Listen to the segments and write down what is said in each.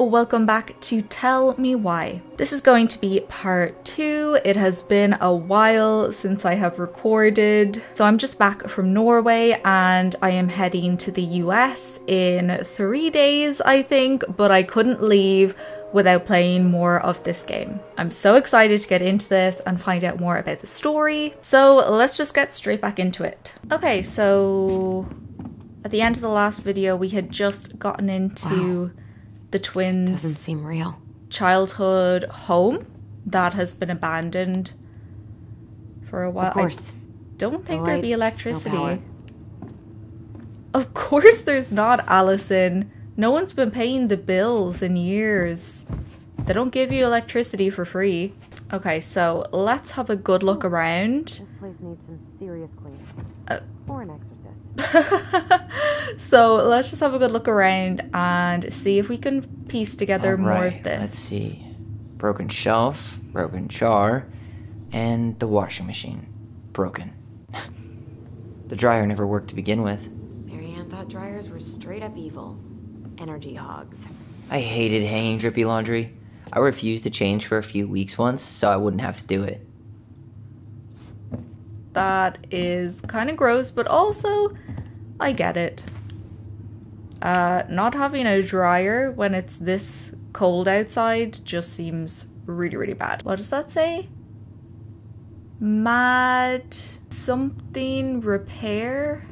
welcome back to Tell Me Why. This is going to be part 2. It has been a while since I have recorded. So I'm just back from Norway and I am heading to the US in 3 days, I think, but I couldn't leave without playing more of this game. I'm so excited to get into this and find out more about the story. So let's just get straight back into it. Okay, so at the end of the last video, we had just gotten into the twins' doesn't seem real. Childhood home that has been abandoned for a while. Of course. I don't think No there'd be lights, electricity. no power. Of course there's not, Allison. No one's been paying the bills in years. They don't give you electricity for free. Okay, so let's have a good look around. This place needs some serious cleaning. Or an exorcist. So let's just have a good look around and see if we can piece together more of this. Let's see. Broken shelf, broken jar, and the washing machine. Broken. The dryer never worked to begin with. Marianne thought dryers were straight up evil. Energy hogs. I hated hanging drippy laundry. I refused to change for a few weeks once, so I wouldn't have to do it. That is kind of gross, but also I get it. Not having a dryer when it's this cold outside just seems really, really bad. What does that say? Mad something repair?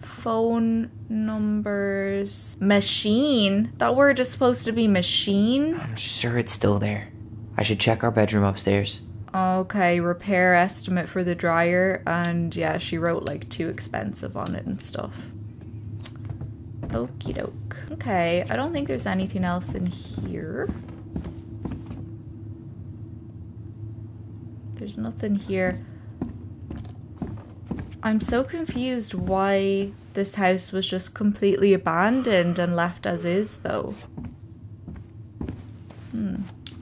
Phone numbers. Machine? That word is supposed to be machine? I'm sure it's still there. I should check our bedroom upstairs. Okay, repair estimate for the dryer, and yeah, she wrote like too expensive on it and stuff. Okie doke. Okay, I don't think there's anything else in here. There's nothing here. I'm so confused why this house was just completely abandoned and left as is, though.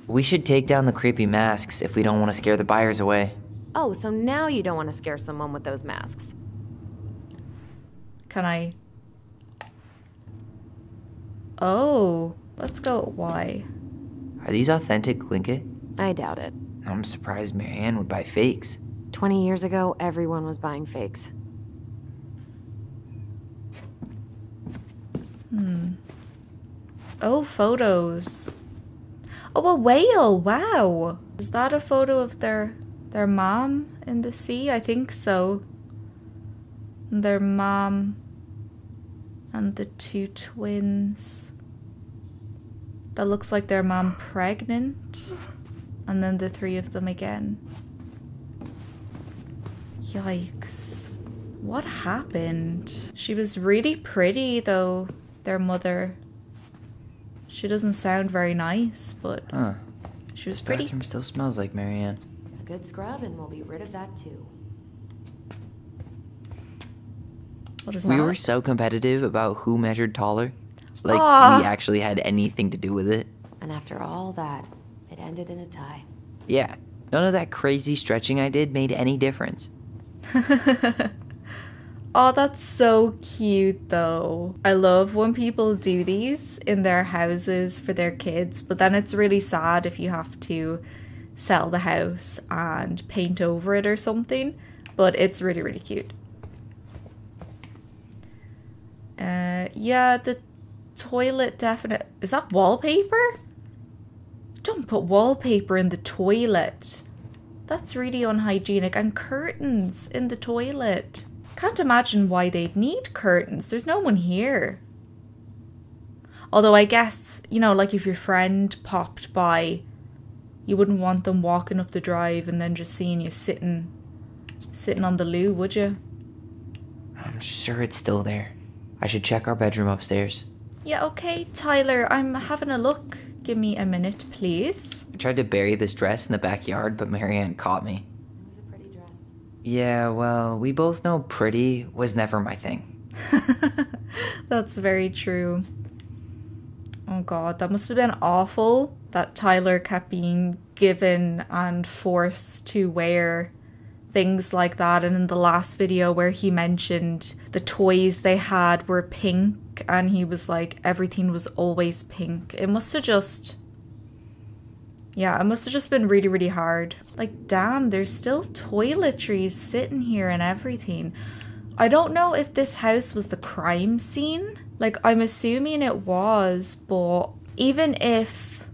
We should take down the creepy masks if we don't want to scare the buyers away. Oh, so now you don't want to scare someone with those masks. Can I? Oh, let's go at Y. Are these authentic Glinket? I doubt it. I'm surprised Marianne would buy fakes. 20 years ago, everyone was buying fakes. Oh, photos. Oh, a whale! Wow! Is that a photo of their mom in the sea? I think so. Their mom and the two twins. That looks like their mom pregnant. And then the three of them again. Yikes. What happened? She was really pretty though, their mother. She doesn't sound very nice, but she was pretty. The bathroom still smells like Marianne. A good scrub and we'll be rid of that too. What is We that? were so competitive about who measured taller. Like, Aw. we actually had anything to do with it. And after all that, it ended in a tie. Yeah, none of that crazy stretching I did made any difference. Oh, that's so cute though. I love when people do these in their houses for their kids, but then it's really sad if you have to sell the house and paint over it or something, but it's really, really cute. Yeah, the toilet definite. Is that wallpaper? Don't put wallpaper in the toilet. That's really unhygienic. And curtains in the toilet. Can't imagine why they'd need curtains. There's no one here. Although I guess, you know, like if your friend popped by, you wouldn't want them walking up the drive and then just seeing you sitting on the loo, would you? I'm sure it's still there. I should check our bedroom upstairs. Yeah, okay, Tyler, I'm having a look. Give me a minute, please. I tried to bury this dress in the backyard, but Marianne caught me. It was a pretty dress. Yeah, well, we both know pretty was never my thing. That's very true. Oh god, that must have been awful that Tyler kept being given and forced to wear things like that. And in the last video where he mentioned the toys they had were pink pink, and he was like, everything was always pink. It must have just... Yeah, it must have just been really, really hard. Like, damn, there's still toiletries sitting here and everything. I don't know if this house was the crime scene. Like, I'm assuming it was, but even if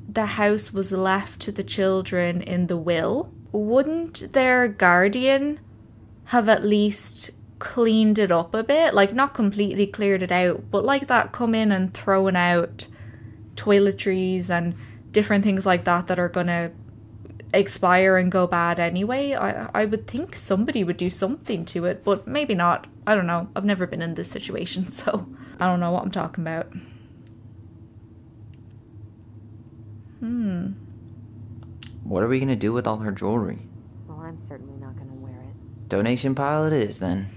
the house was left to the children in the will, wouldn't their guardian have at least cleaned it up a bit? Like, not completely cleared it out, but like that, come in and throwing out toiletries and different things like that are gonna expire and go bad anyway. I would think somebody would do something to it, but maybe not. I don't know. I've never been in this situation, so I don't know what I'm talking about. What are we gonna do with all her jewelry? Well, I'm certainly not gonna wear it. Donation pile it is, then.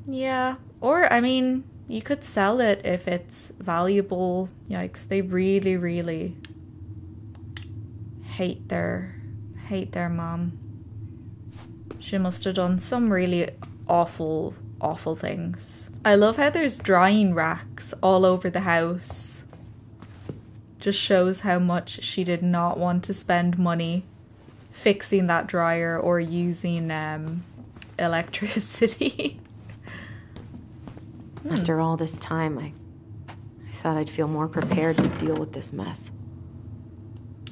Yeah, or I mean, you could sell it if it's valuable. Yikes, they really, really hate their mom. She must have done some really awful, awful things. I love how there's drying racks all over the house. Just shows how much she did not want to spend money fixing that dryer or using electricity. After all this time, I thought I'd feel more prepared to deal with this mess.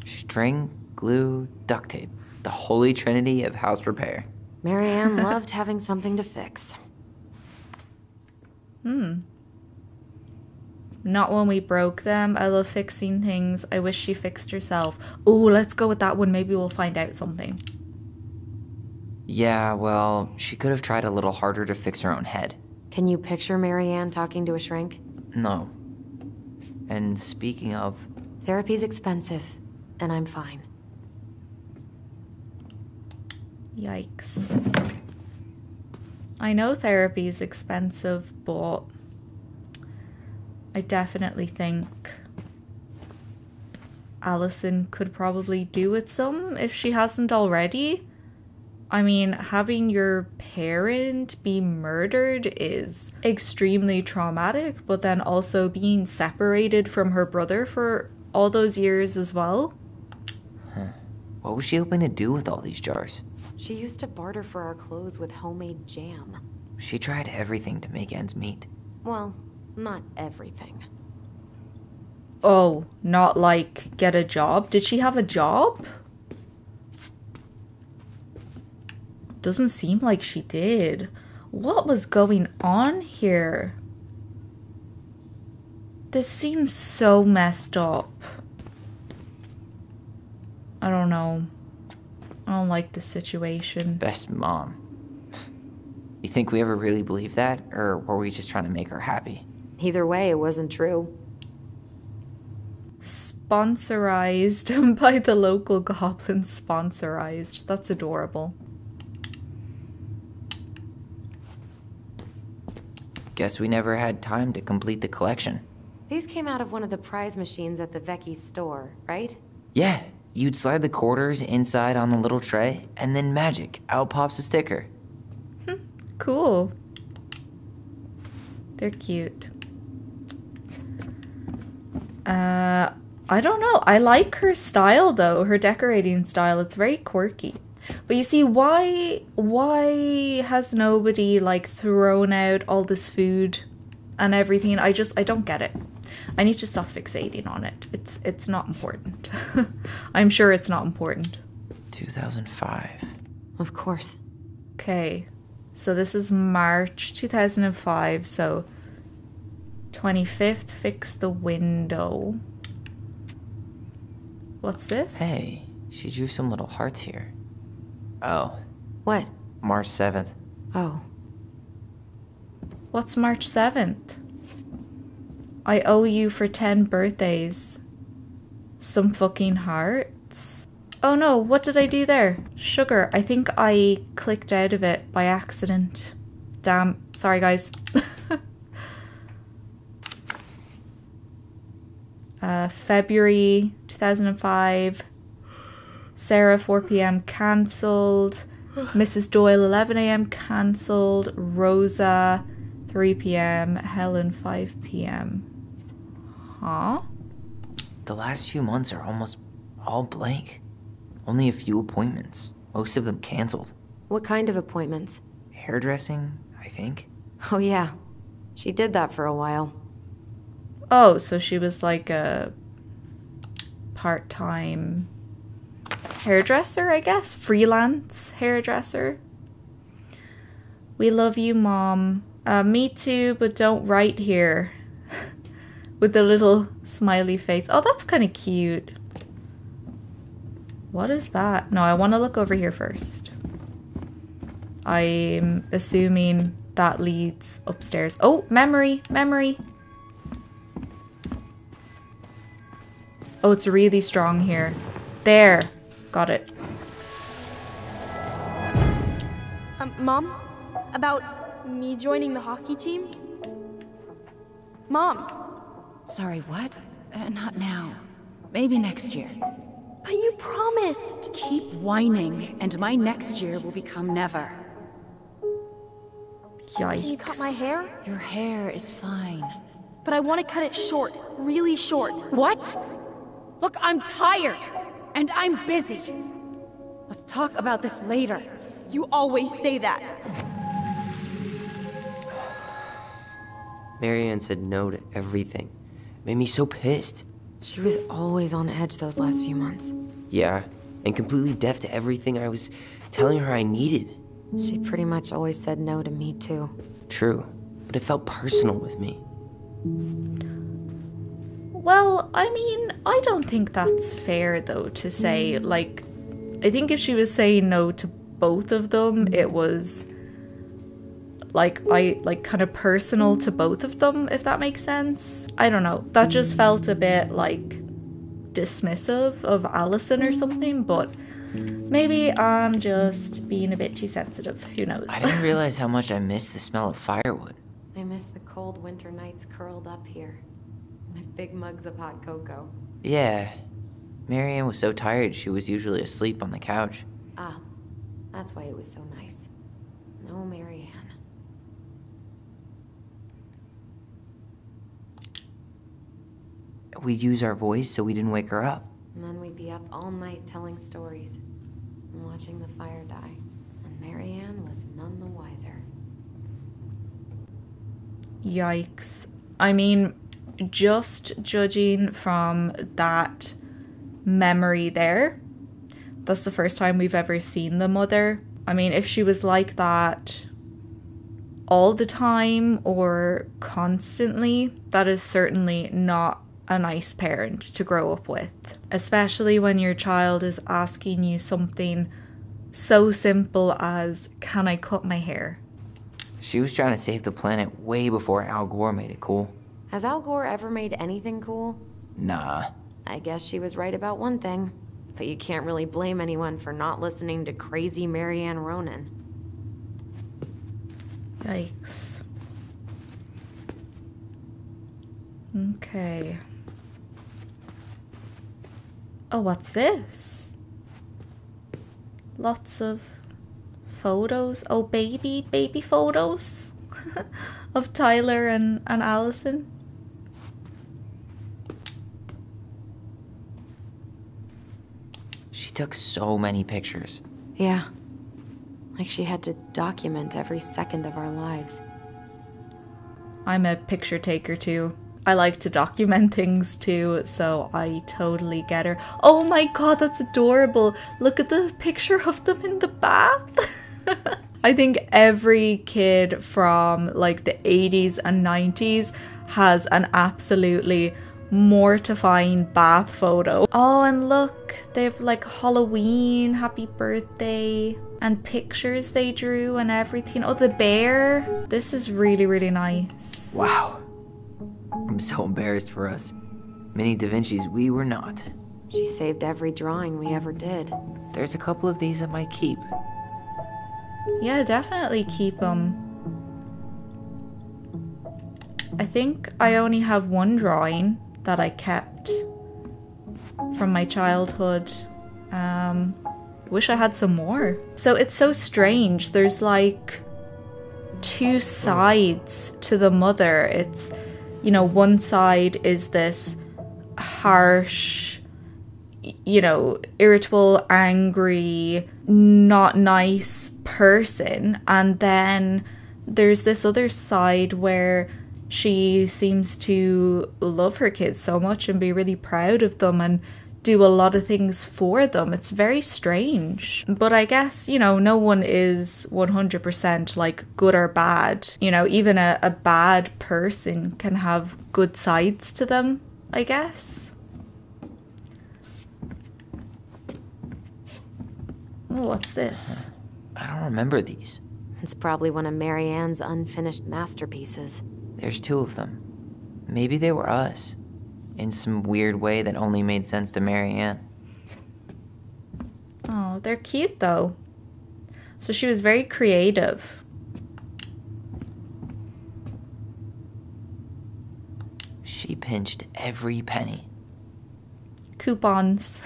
String, glue, duct tape. The holy trinity of house repair. Marianne loved having something to fix. Not when we broke them. I love fixing things. I wish she fixed herself. Oh, let's go with that one. Maybe we'll find out something. Yeah, well, she could have tried a little harder to fix her own head. Can you picture Marianne talking to a shrink? No. And speaking of... Therapy's expensive, and I'm fine. Yikes. I know therapy's expensive, but I definitely think Allison could probably do with some if she hasn't already. I mean, having your parent be murdered is extremely traumatic, but then also being separated from her brother for all those years as well. What was she hoping to do with all these jars? She used to barter for our clothes with homemade jam. She tried everything to make ends meet. Well, not everything. Oh, not like get a job? Did she have a job? Doesn't seem like she did. What was going on here? This seems so messed up. I don't know. I don't like this situation. Best mom. You think we ever really believed that? Or were we just trying to make her happy? Either way, it wasn't true. Sponsorized by the local goblins. Sponsorized. That's adorable. Guess we never had time to complete the collection. These came out of one of the prize machines at the Vecchi's store, right? Yeah, you'd slide the quarters inside on the little tray, and then magic, out pops a sticker. Cool. They're cute. I don't know. I like her style though, her decorating style. It's very quirky. But you see, why has nobody like thrown out all this food and everything? I don't get it. I need to stop fixating on it. It's not important. I'm sure it's not important. 2005. Of course. Okay. So this is March 2005. So 25th, fix the window. What's this? Hey, she drew some little hearts here. Oh. What? March 7th. Oh. What's March 7th? I owe you for 10 birthdays. Some fucking hearts. Oh no, what did I do there? Sugar. I think I clicked out of it by accident. Damn. Sorry, guys. February 2005. Sarah, 4 p.m. cancelled. Mrs. Doyle, 11 a.m. cancelled. Rosa, 3 p.m. Helen 5 p.m. Huh? The last few months are almost all blank. Only a few appointments. Most of them canceled. What kind of appointments? Hairdressing, I think. Oh yeah, she did that for a while. Oh, so she was like a part-time hairdresser, I guess? Freelance hairdresser. We love you, Mom. Me too, but don't write here. With the little smiley face. Oh, that's kind of cute. What is that? No, I want to look over here first. I'm assuming that leads upstairs. Oh, memory. Oh, it's really strong here. There. Got it. Mom? About me joining the hockey team? Mom! Sorry, what? Not now. Maybe next year. But you promised! Keep whining, and my next year will become never. Yikes. Can you cut my hair? Your hair is fine. But I want to cut it short. Really short. What? Look, I'm tired, and I'm busy. Let's talk about this later. You always say that. Marianne said no to everything. Made me so pissed. She was always on edge those last few months. Yeah, and completely deaf to everything I was telling her I needed. She pretty much always said no to me too. True, but it felt personal with me. Well, I mean, I don't think that's fair though to say. Like, I think if she was saying no to both of them, it was like kind of personal to both of them, if that makes sense. I don't know. That just felt a bit like dismissive of Allison or something, but maybe I'm just being a bit too sensitive. Who knows? I didn't realize how much I missed the smell of firewood. I miss the cold winter nights curled up here with big mugs of hot cocoa. Yeah. Marianne was so tired she was usually asleep on the couch. Ah, that's why it was so nice. No Marianne. We'd use our voice so we didn't wake her up. And then we'd be up all night telling stories and watching the fire die. And Marianne was none the wiser. Yikes. I mean, just judging from that memory there, that's the first time we've ever seen the mother. I mean, if she was like that all the time or constantly, that is certainly not a nice parent to grow up with, especially when your child is asking you something so simple as, can I cut my hair? She was trying to save the planet way before Al Gore made it cool. Has Al Gore ever made anything cool? Nah. I guess she was right about one thing, but you can't really blame anyone for not listening to crazy Marianne Ronan. Yikes. Okay. Oh, what's this? Lots of photos. Oh, baby photos of Tyler and Allison. She took so many pictures. Yeah. Like she had to document every second of our lives. I'm a picture taker too. I like to document things too, so I totally get her. Oh my god, that's adorable. Look at the picture of them in the bath. I think every kid from like the 80s and 90s has an absolutely mortifying bath photo. Oh, and look, they have like Halloween, happy birthday, and pictures they drew and everything. Oh, the bear. This is really, really nice. Wow. I'm so embarrassed for us. Mini Da Vinci's we were not. She saved every drawing we ever did. There's a couple of these I might keep. Yeah, definitely keep them. I think I only have one drawing that I kept from my childhood. Wish I had some more. So it's so strange. There's like two sides to the mother. It's, you know, one side is this harsh, you know, irritable, angry, not nice person. And then there's this other side where she seems to love her kids so much and be really proud of them and do a lot of things for them. It's very strange. But I guess, you know, no one is 100% like good or bad. You know, even a bad person can have good sides to them, I guess. Oh, what's this? I don't remember these. It's probably one of Marianne's unfinished masterpieces. There's two of them. Maybe they were us. In some weird way that only made sense to Marianne. Oh, they're cute though. So she was very creative. She pinched every penny. Coupons.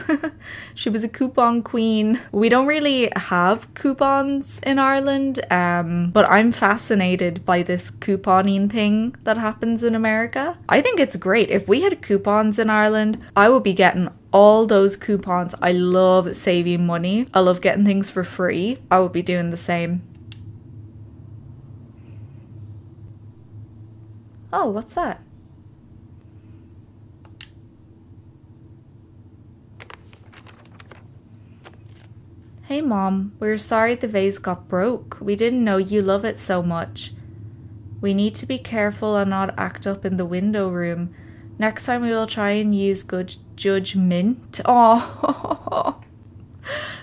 She was a coupon queen. We don't really have coupons in Ireland, but I'm fascinated by this couponing thing that happens in America. I think it's great. If we had coupons in Ireland, I would be getting all those coupons. I love saving money. I love getting things for free. I would be doing the same. Oh, what's that? Hey Mom, we're sorry the vase got broke. We didn't know you love it so much. We need to be careful and not act up in the window room. Next time we will try and use good judgment. Oh,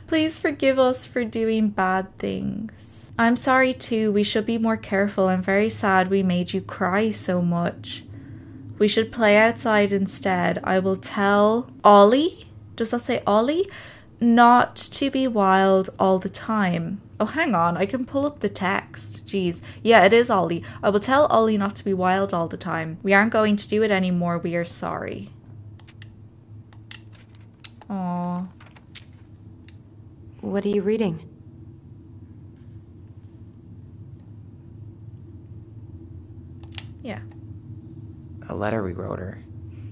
please forgive us for doing bad things. I'm sorry too. We should be more careful. I'm very sad we made you cry so much. We should play outside instead. I will tell Ollie. Does that say Ollie? Not to be wild all the time. Oh, hang on. I can pull up the text. Jeez. Yeah, it is Ollie. I will tell Ollie not to be wild all the time. We aren't going to do it anymore. We are sorry. Aww. What are you reading? Yeah. A letter we wrote her.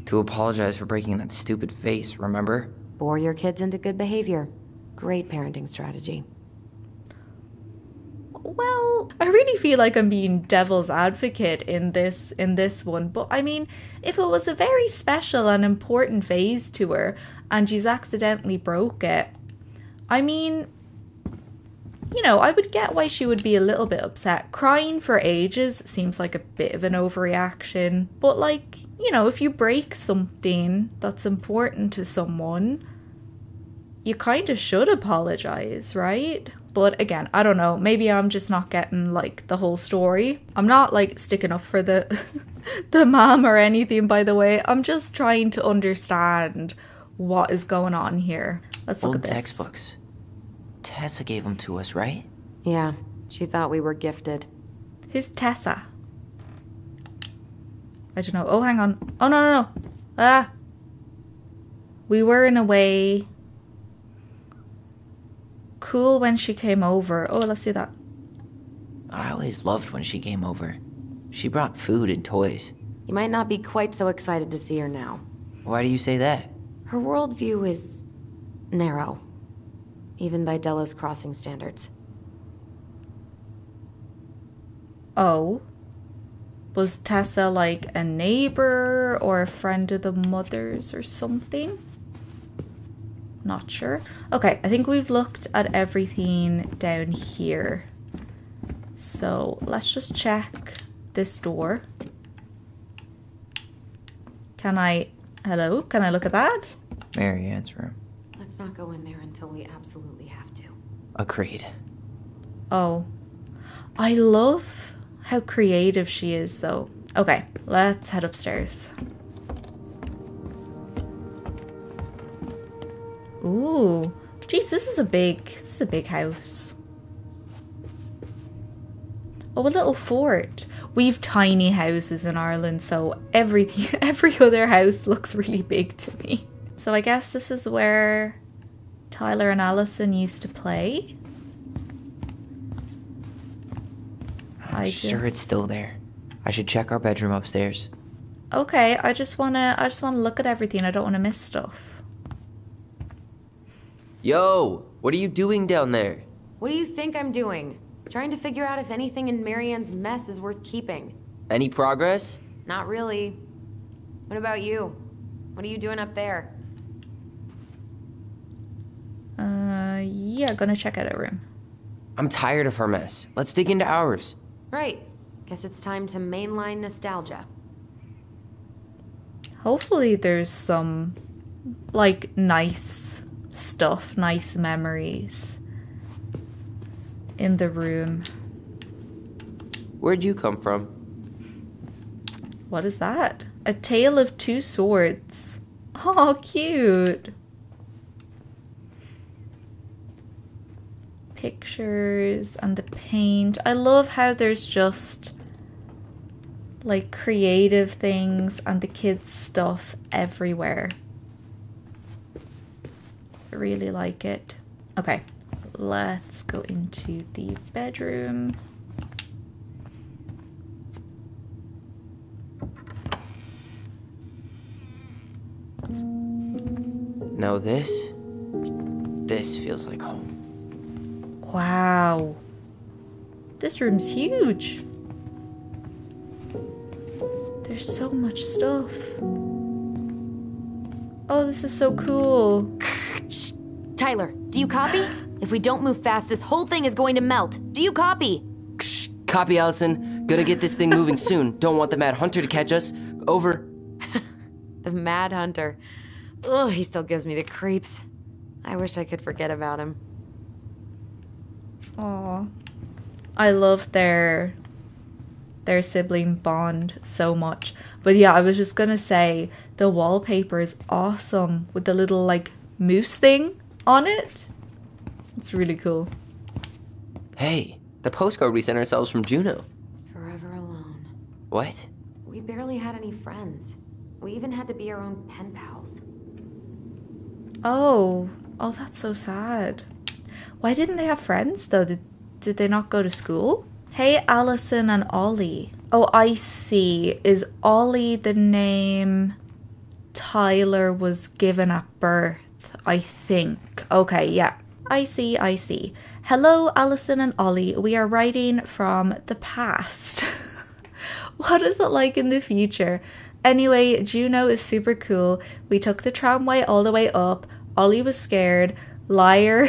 To apologize for breaking that stupid vase, remember? Bore your kids into good behavior. Great parenting strategy. Well, I really feel like I'm being devil's advocate in this one, but I mean, if it was a very special and important vase to her and she's accidentally broke it, I mean, you know, I would get why she would be a little bit upset. Crying for ages seems like a bit of an overreaction, but like, you know, if you break something that's important to someone, you kind of should apologize, right? But again, I don't know. Maybe I'm just not getting like the whole story. I'm not like sticking up for the the mom or anything, by the way. I'm just trying to understand what is going on here. Let's look Old at this. textbooks. Tessa gave them to us, right? Yeah, she thought we were gifted. Who's Tessa? I don't know. Oh, hang on. Oh, no. Ah. We were in a way cool when she came over. Oh, let's do that. I always loved when she came over. She brought food and toys. You might not be quite so excited to see her now. Why do you say that? Her worldview is narrow, even by Delos Crossing standards. Oh. Was Tessa like a neighbor or a friend of the mother's or something? Not sure. Okay, I think we've looked at everything down here. So let's just check this door. Hello? Can I look at that? Marianne's room. Let's not go in there until we absolutely have to. Agreed. Oh. I love how creative she is, though. Okay, let's head upstairs. Ooh. Jeez, this is a big house. Oh, a little fort. We've tiny houses in Ireland, so every other house looks really big to me. So I guess this is where Tyler and Allison used to play. Sure it's still there. I should check our bedroom upstairs. Okay, I just wanna look at everything. I don't wanna miss stuff. Yo, what are you doing down there? What do you think I'm doing? Trying to figure out if anything in Marianne's mess is worth keeping. Any progress? Not really. What about you? What are you doing up there? Yeah, gonna check out a room. I'm tired of her mess. Let's dig into ours. Right. Guess it's time to mainline nostalgia. Hopefully there's some, like, nice stuff, nice memories in the room. Where'd you come from? What is that? A tale of two swords. Oh, cute. Pictures and the paint. I love how there's just like creative things and the kids' stuff everywhere. I really like it. Okay, let's go into the bedroom. Now this feels like home. Wow. This room's huge. There's so much stuff. Oh, this is so cool. Shh. Tyler, do you copy? If we don't move fast, this whole thing is going to melt. Do you copy? Shh, copy, Allison. Gonna get this thing moving soon. Don't want the Mad Hunter to catch us. Over. The Mad Hunter. Ugh, he still gives me the creeps. I wish I could forget about him. Aw. I love their sibling bond so much. But yeah, I was just gonna say the wallpaper is awesome with the little like moose thing on it. It's really cool. Hey, the postcard we sent ourselves from Juneau. Forever alone. What? We barely had any friends. We even had to be our own pen pals. Oh, that's so sad. Why didn't they have friends though? Did they not go to school? Hey, Allison and Ollie. Oh, I see. Is Ollie the name Tyler was given at birth? I think. Okay, yeah. I see. Hello, Allison and Ollie. We are writing from the past. What is it like in the future? Anyway, Juneau is super cool. We took the tramway all the way up. Ollie was scared. Liar.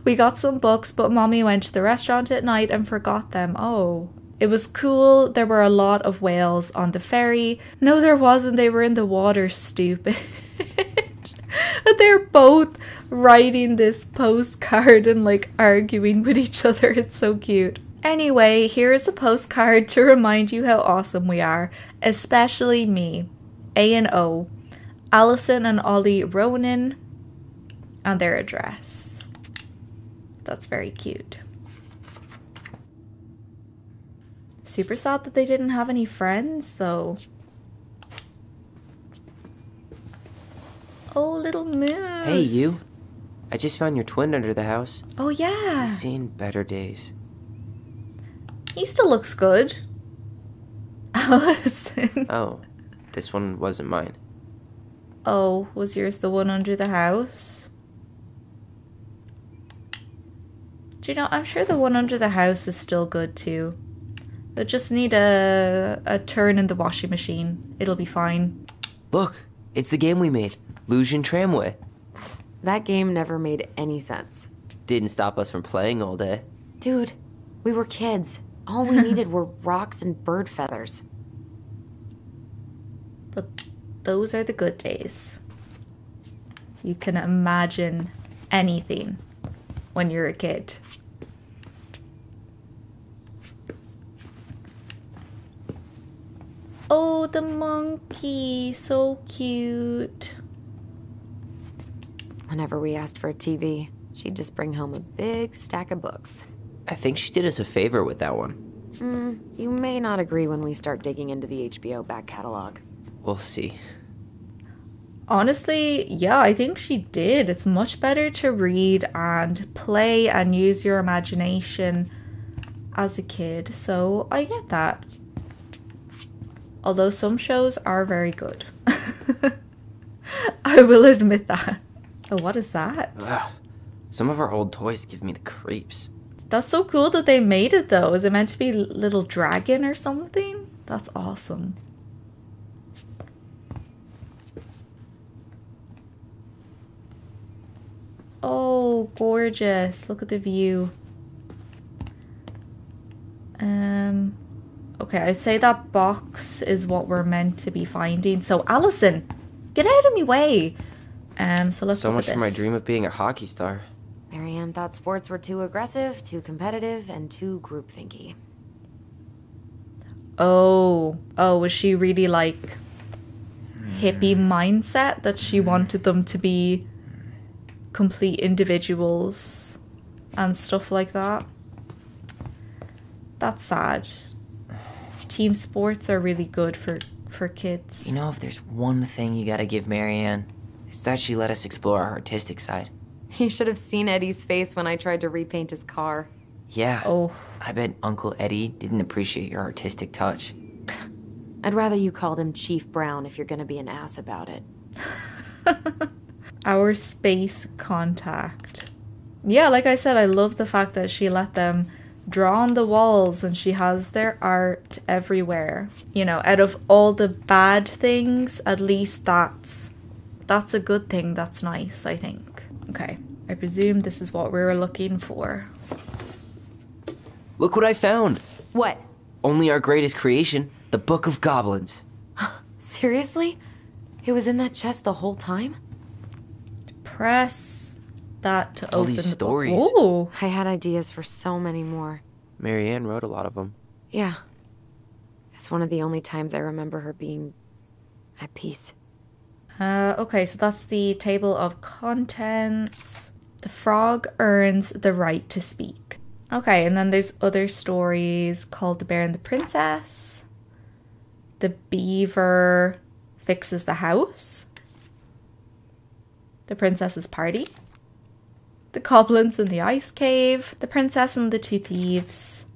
We got some books, but Mommy went to the restaurant at night and forgot them. Oh. It was cool. There were a lot of whales on the ferry. No, there wasn't. They were in the water, stupid. They're both writing this postcard and like arguing with each other. It's so cute. Anyway, here is a postcard to remind you how awesome we are, especially me. A and O. Allison and Ollie Ronan, and their address. That's very cute. Super sad that they didn't have any friends though. Oh, little moose. Hey, you. I just found your twin under the house. Oh, yeah. He's seen better days. He still looks good. Allison. Oh, this one wasn't mine. Oh, was yours the one under the house? Do you know, I'm sure the one under the house is still good too. They just need a turn in the washing machine. It'll be fine. Look, it's the game we made. Lucian Tramway. That game never made any sense. Didn't stop us from playing all day. Dude, we were kids. All we needed were rocks and bird feathers. But those are the good days. You can imagine anything when you're a kid. Oh, the monkey, so cute. Whenever we asked for a TV, she'd just bring home a big stack of books. I think she did us a favor with that one. You may not agree when we start digging into the HBO back catalog. We'll see. Honestly, yeah, I think she did. It's much better to read and play and use your imagination as a kid, so I get that. Although some shows are very good. I will admit that. Oh, what is that? Ugh. Some of our old toys give me the creeps. That's so cool that they made it though. Is it meant to be a little dragon or something? That's awesome. Oh, gorgeous. Look at the view. Okay, I'd say that box is what we're meant to be finding. So, Allison, get out of my way. So let's So look much at for my this. dream of being a hockey star. Marianne thought sports were too aggressive, too competitive, and too groupthinky. Oh, was she really like hippie mindset that she wanted them to be complete individuals and stuff like that? That's sad. Team sports are really good for kids. You know, if there's one thing you gotta give Marianne, it's that she let us explore our artistic side. You should have seen Eddie's face when I tried to repaint his car. Yeah. Oh. I bet Uncle Eddie didn't appreciate your artistic touch. I'd rather you called him Chief Brown if you're gonna be an ass about it. Our space contact. Yeah, like I said, I love the fact that she let them draw on the walls and she has their art everywhere. You know, out of all the bad things, at least that's a good thing. That's nice, I think. Okay, I presume this is what we were looking for. Look what I found! What? Only our greatest creation, the Book of Goblins. Seriously? It was in that chest the whole time? Press that to All open these the stories. book. Ooh. I had ideas for so many more. Marianne wrote a lot of them. Yeah. It's one of the only times I remember her being at peace. Okay, so that's the table of contents. The frog earns the right to speak. Okay, and then there's other stories called The Bear and the Princess. The beaver fixes the house. The princess's party. The goblins in the ice cave. The princess and the two thieves.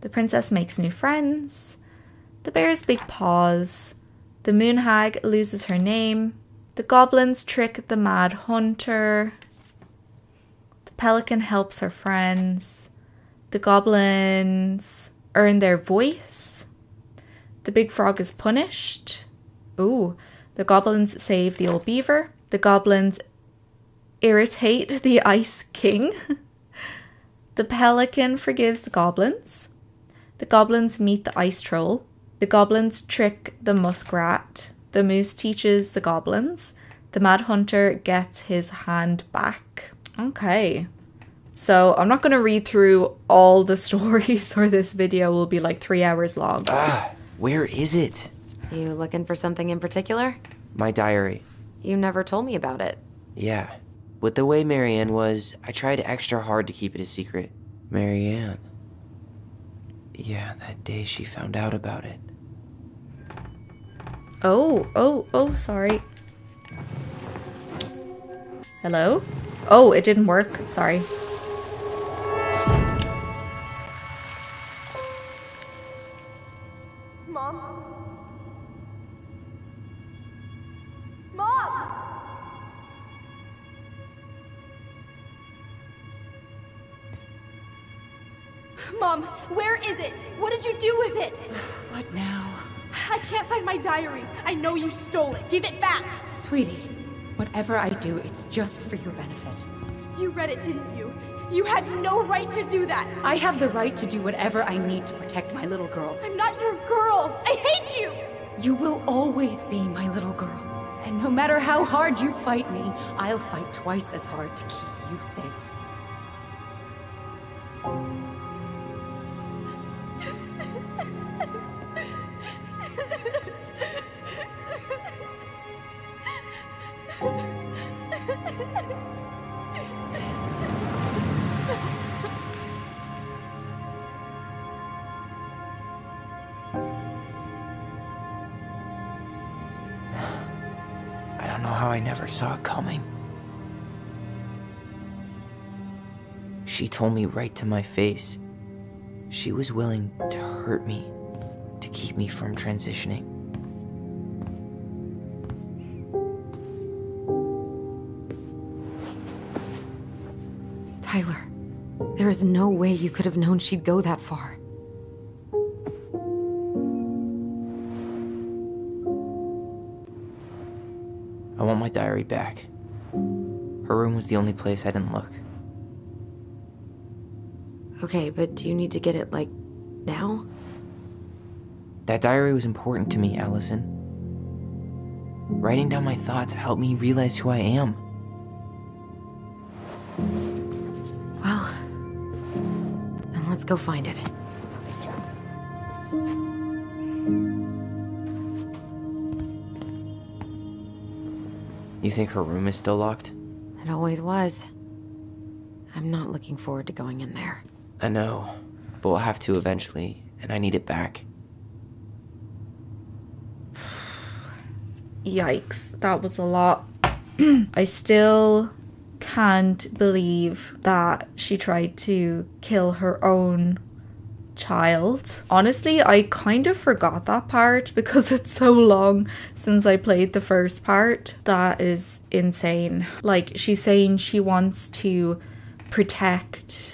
The princess makes new friends. The bear's big paws. The moon hag loses her name. The goblins trick the mad hunter. The pelican helps her friends. The goblins earn their voice. The big frog is punished. Ooh, the goblins save the old beaver. The goblins irritate the ice king. The pelican forgives the goblins. The goblins meet the ice troll. The goblins trick the muskrat. The moose teaches the goblins. The mad hunter gets his hand back. Okay. So I'm not going to read through all the stories or this video will be like 3 hours long. Where is it? You looking for something in particular? My diary. You never told me about it. Yeah. With the way Marianne was, I tried extra hard to keep it a secret. Marianne. Yeah, that day she found out about it. Oh, sorry. Hello? Oh, it didn't work. Sorry. Mom? Mom! Mom, where is it? What did you do with it? What now? I can't find my diary. I know you stole it. Give it back. Sweetie, whatever I do, it's just for your benefit. You read it, didn't you? You had no right to do that. I have the right to do whatever I need to protect my little girl. I'm not your girl. I hate you. You will always be my little girl. And no matter how hard you fight me, I'll fight twice as hard to keep you safe. I don't know how I never saw it coming. She told me right to my face. She was willing to hurt me, to keep me from transitioning. Tyler, there is no way you could have known she'd go that far. I want my diary back. Her room was the only place I didn't look. Okay, but do you need to get it, like, now? That diary was important to me, Allison. Writing down my thoughts helped me realize who I am. Well, then let's go find it. You think her room is still locked? It always was. I'm not looking forward to going in there. I know, but we'll have to eventually, and I need it back. Yikes, that was a lot. I still can't believe that she tried to kill her own child. Honestly, I kind of forgot that part because it's so long since I played the first part. That is insane. Like, she's saying she wants to protect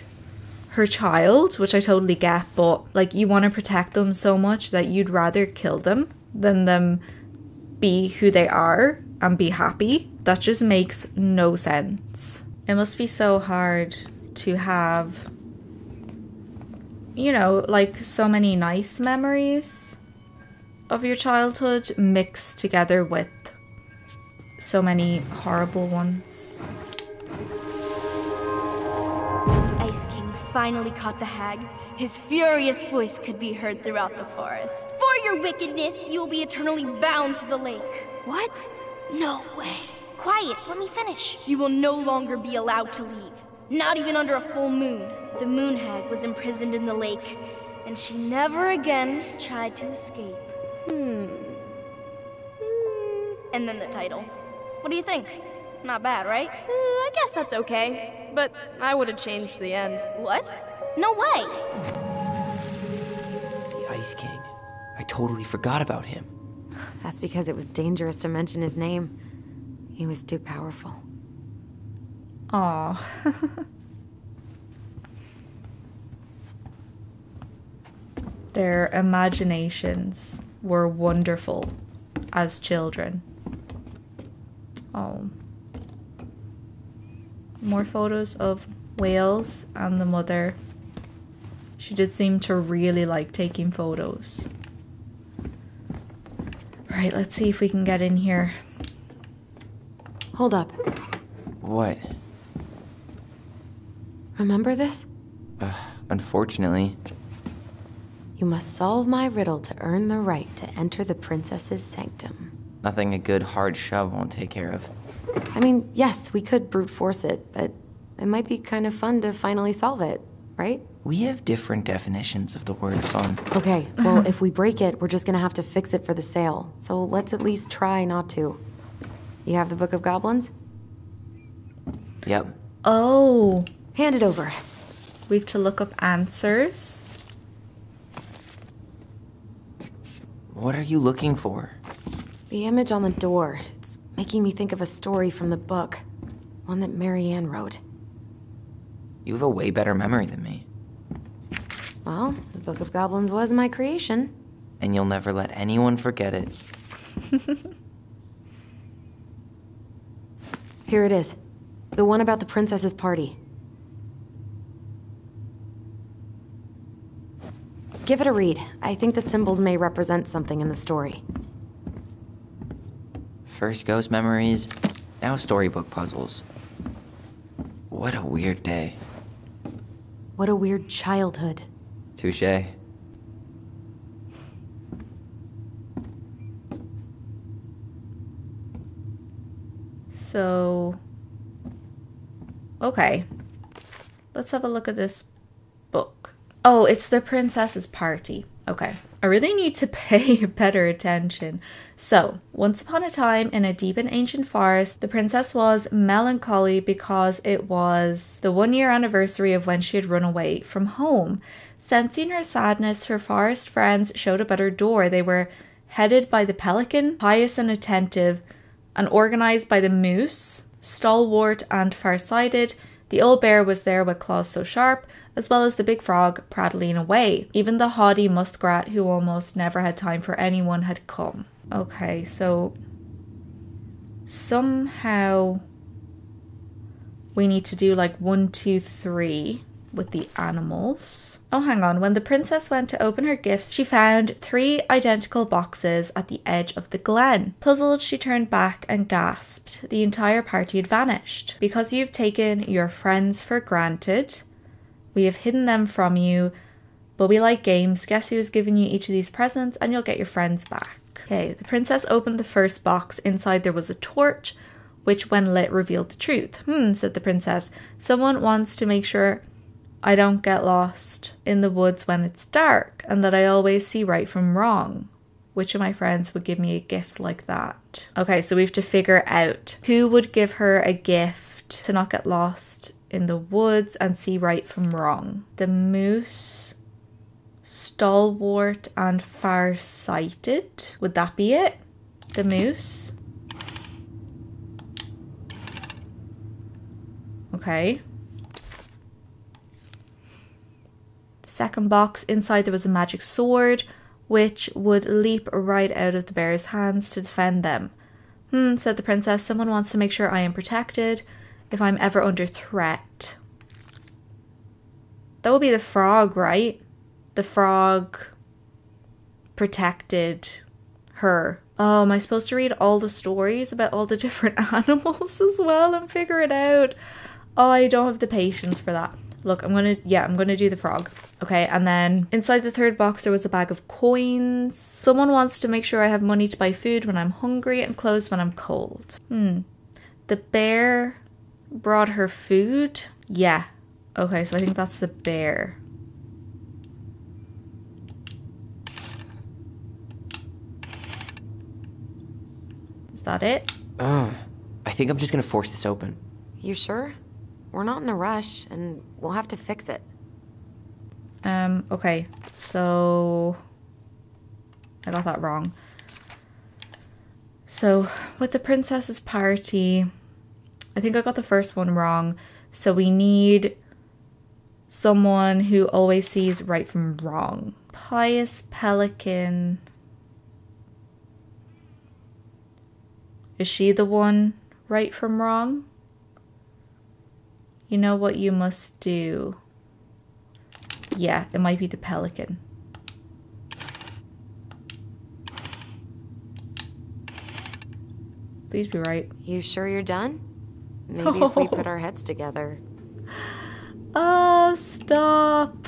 her child, which I totally get, but like, you want to protect them so much that you'd rather kill them than them be who they are and be happy. That just makes no sense. It must be so hard to have, you know, like, so many nice memories of your childhood mixed together with so many horrible ones. Ice King finally caught the hag. His furious voice could be heard throughout the forest. For your wickedness, you will be eternally bound to the lake. What? No way. Quiet, let me finish. You will no longer be allowed to leave. Not even under a full moon. The moon hag was imprisoned in the lake, and she never again tried to escape. And then the title. What do you think? Not bad, right? I guess that's okay, but I would have changed the end. What? No way! The Ice King. I totally forgot about him. That's because it was dangerous to mention his name. He was too powerful. Aw. Their imaginations were wonderful as children. Oh. More photos of Wales and the mother. She did seem to really like taking photos. Right, let's see if we can get in here. Hold up. What? Remember this? Unfortunately. You must solve my riddle to earn the right to enter the princess's sanctum. Nothing a good hard shove won't take care of. I mean, yes, we could brute force it, but it might be kind of fun to finally solve it, right? We have different definitions of the word fun. Okay, well, if we break it, we're just gonna have to fix it for the sale. So let's at least try not to. You have the Book of Goblins? Yep. Oh. Hand it over. We have to look up answers. What are you looking for? The image on the door. It's making me think of a story from the book. One that Marianne wrote. You have a way better memory than me. Well, the Book of Goblins was my creation. And you'll never let anyone forget it. Here it is. The one about the princess's party. Give it a read. I think the symbols may represent something in the story. First ghost memories, now storybook puzzles. What a weird day. What a weird childhood. Touché. So, okay. Let's have a look at this book. Oh, it's the princess's party. Okay. I really need to pay better attention. So, once upon a time in a deep and ancient forest, the princess was melancholy because it was the 1-year anniversary of when she had run away from home. Sensing her sadness, her forest friends showed up at her door. They were headed by the pelican, pious and attentive, and organized by the moose, stalwart and farsighted. The old bear was there with claws so sharp, as well as the big frog prattling away. Even the haughty muskrat, who almost never had time for anyone, had come. Okay, so somehow we need to do like 1, 2, 3 with the animals. Oh, hang on. When the princess went to open her gifts, she found 3 identical boxes at the edge of the glen. Puzzled, she turned back and gasped. The entire party had vanished. Because you've taken your friends for granted, we have hidden them from you, but we like games. Guess who has given you each of these presents, and you'll get your friends back. Okay, the princess opened the first box. Inside there was a torch, which when lit revealed the truth. Said the princess. Someone wants to make sure I don't get lost in the woods when it's dark, and that I always see right from wrong. Which of my friends would give me a gift like that? Okay, so we have to figure out who would give her a gift to not get lost in the woods and see right from wrong. The moose, stalwart and farsighted. Would that be it? The moose. Okay. Second box, inside there was a magic sword, which would leap right out of the bear's hands to defend them. Said the princess. Someone wants to make sure I am protected if I'm ever under threat. That would be the frog, right? The frog protected her. Oh, am I supposed to read all the stories about all the different animals as well and figure it out? Oh, I don't have the patience for that. Look, I'm gonna do the frog. Okay, and then inside the third box there was a bag of coins. Someone wants to make sure I have money to buy food when I'm hungry and clothes when I'm cold. The bear brought her food? Yeah. Okay, so I think that's the bear. Is that it? I think I'm just gonna force this open. You sure? We're not in a rush, and we'll have to fix it. Okay, so I got that wrong. So with the princess's party, I think I got the first one wrong. So we need someone who always sees right from wrong. Pious pelican. Is she the one right from wrong? You know what you must do. Yeah, it might be the pelican. Please be right. You sure you're done? Maybe if we put our heads together. Stop.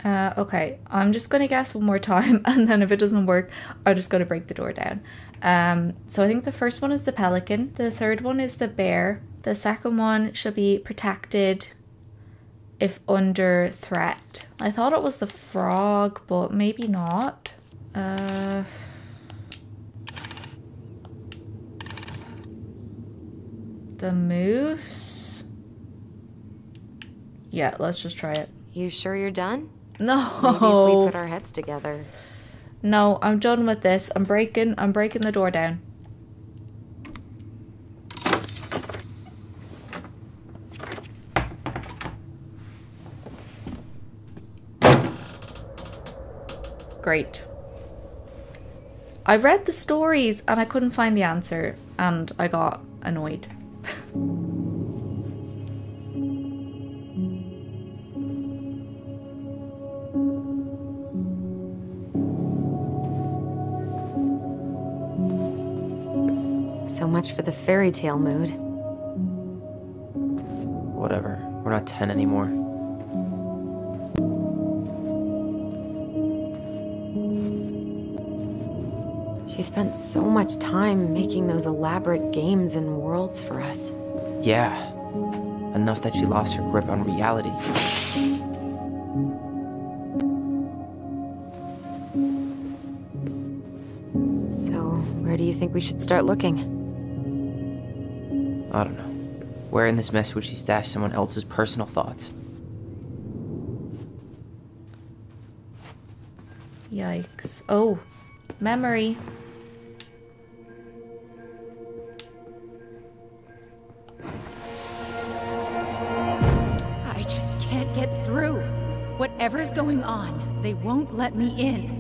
Okay, I'm just gonna guess one more time, and then if it doesn't work, I'm just gonna break the door down. So I think the first one is the pelican. The third one is the bear. The second one should be protected if under threat. I thought it was the frog, but maybe not. The moose? Yeah, let's just try it. You sure you're done? No. Maybe if we put our heads together. No, I'm done with this. I'm breaking the door down. Great. I read the stories and I couldn't find the answer, and I got annoyed. So much for the fairy tale mood. Whatever. We're not 10 anymore. She spent so much time making those elaborate games and worlds for us. Yeah. Enough that she lost her grip on reality. So, where do you think we should start looking? I don't know. Where in this mess would she stash someone else's personal thoughts? Yikes. Oh, memory. I just can't get through. Whatever's going on, they won't let me in.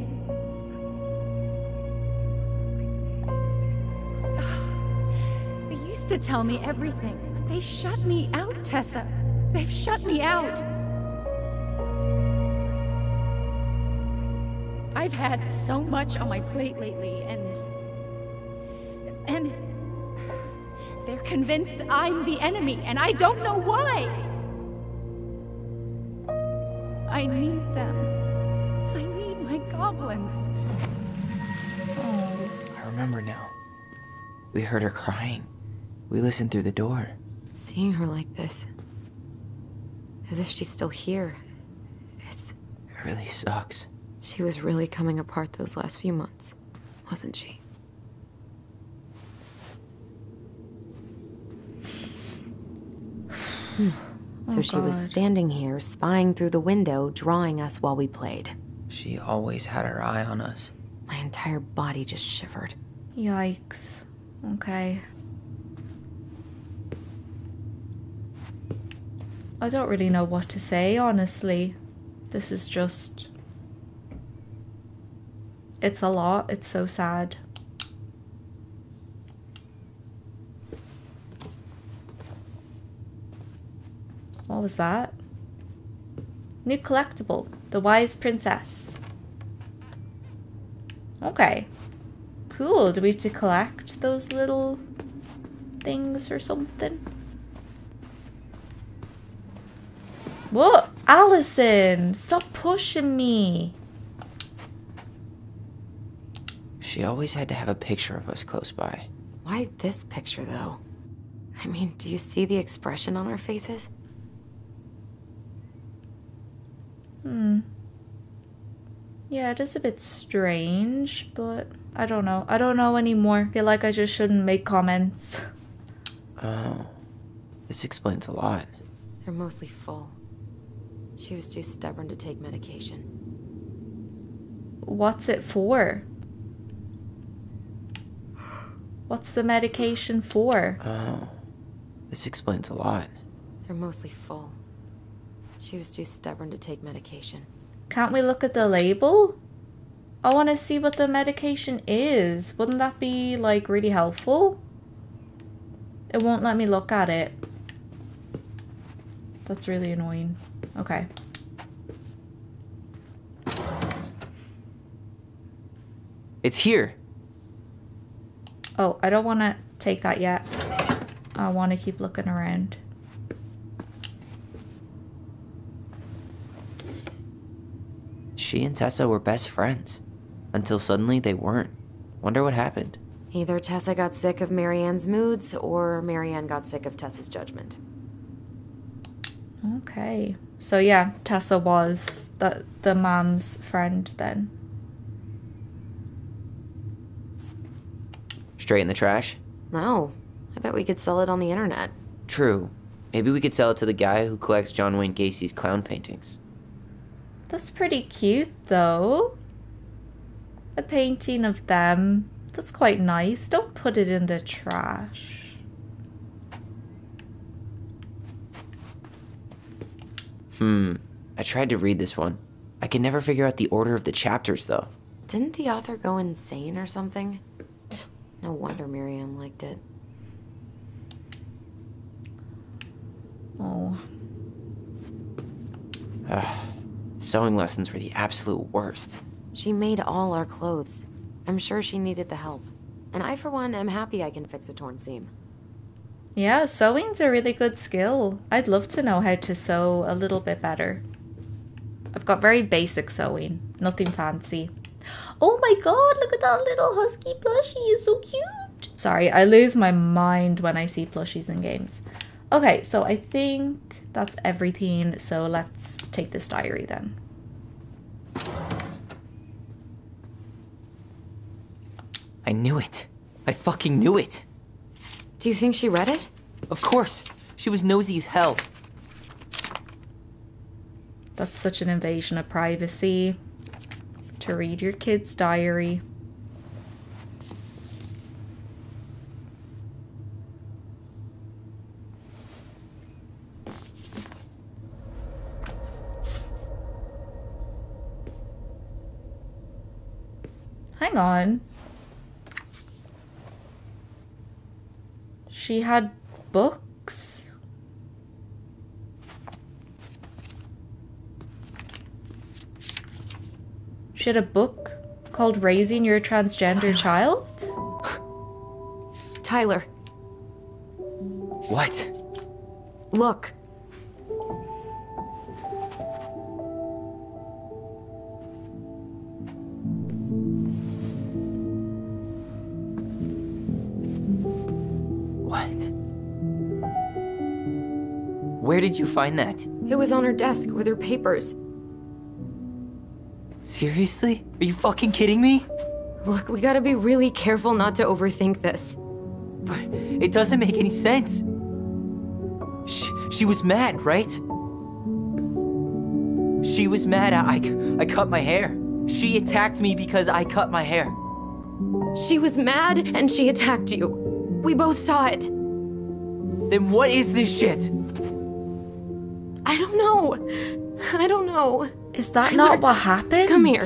They used to tell me everything, but they shut me out, Tessa. They've shut me out. I've had so much on my plate lately, and they're convinced I'm the enemy, and I don't know why. I need them. I need my goblins. Oh. I remember now. We heard her crying. We listened through the door. Seeing her like this, as if she's still here, It really sucks. she was really coming apart those last few months, wasn't she? So she was God. standing here, spying through the window, drawing us while we played. She always had her eye on us. My entire body just shivered. Yikes. Okay. I don't really know what to say, honestly. This is just... It's a lot. It's so sad. What was that? New collectible. The Wise Princess. Okay. Cool. Do we have to collect those little things or something? Whoa! Allison! Stop pushing me! She always had to have a picture of us close by. Why this picture, though? I mean, do you see the expression on our faces? Yeah, it is a bit strange, but I don't know. I don't know anymore. I feel like I just shouldn't make comments. Oh. This explains a lot. They're mostly full. She was too stubborn to take medication. What's it for? What's the medication for? Oh. This explains a lot. They're mostly full. She was too stubborn to take medication. Can't we look at the label? I want to see what the medication is. Wouldn't that be, like, really helpful? It won't let me look at it. That's really annoying. Okay. It's here! Oh, I don't want to take that yet. I want to keep looking around. She and Tessa were best friends. Until suddenly they weren't. Wonder what happened. Either Tessa got sick of Marianne's moods, or Marianne got sick of Tessa's judgment. Okay. So yeah, Tessa was the mom's friend then. Straight in the trash? No. I bet we could sell it on the internet. True. Maybe we could sell it to the guy who collects John Wayne Gacy's clown paintings. That's pretty cute though. A painting of them. That's quite nice. Don't put it in the trash. I tried to read this one. I can never figure out the order of the chapters, though. Didn't the author go insane or something? No wonder Marianne liked it. Oh. Sewing lessons were the absolute worst. She made all our clothes. I'm sure she needed the help. And I, for one, am happy I can fix a torn seam. Yeah, sewing's a really good skill. I'd love to know how to sew a little bit better. I've got very basic sewing. Nothing fancy. Oh my god, look at that little husky plushie. It's so cute. Sorry, I lose my mind when I see plushies in games. Okay, so I think that's everything. So let's take this diary then. I knew it. I fucking knew it. Do you think she read it? Of course. She was nosy as hell. That's such an invasion of privacy. to read your kid's diary. Hang on. She had books? She had a book called Raising Your Transgender Child? Tyler, What? look. What? Where did you find that? It was on her desk with her papers. Seriously? Are you fucking kidding me? Look, we gotta be really careful not to overthink this. But it doesn't make any sense. She was mad, right? She was mad I cut my hair. She attacked me because I cut my hair. She was mad and she attacked you. We both saw it. Then what is this shit? I don't know. I don't know. Is that Tyler, not what happened? Come here.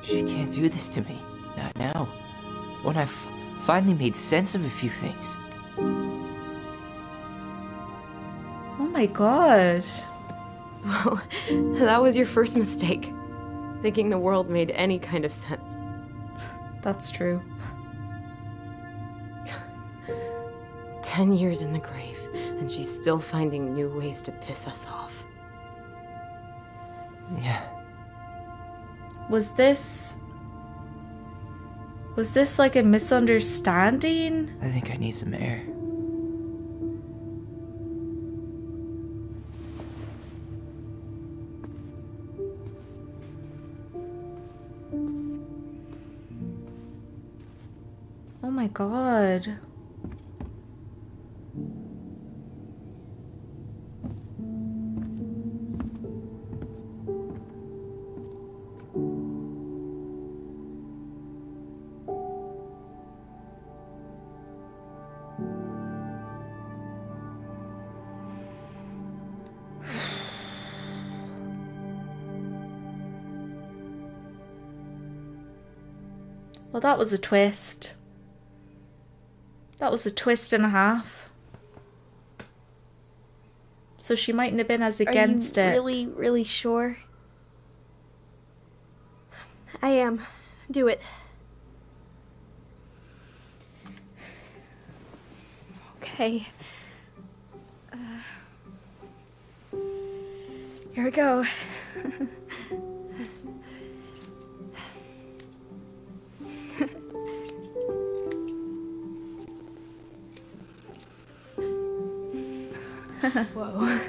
She can't do this to me. Not now. When I've finally made sense of a few things. Oh my god. Well, that was your first mistake. Thinking the world made any kind of sense. That's true. 10 years in the grave, and she's still finding new ways to piss us off. Yeah. Was this like a misunderstanding? I think I need some air. Oh my god. Well, that was a twist. That was a twist and a half. So she mightn't have been as against it. Are you really sure? I am. Do it. Okay. Here we go. Whoa.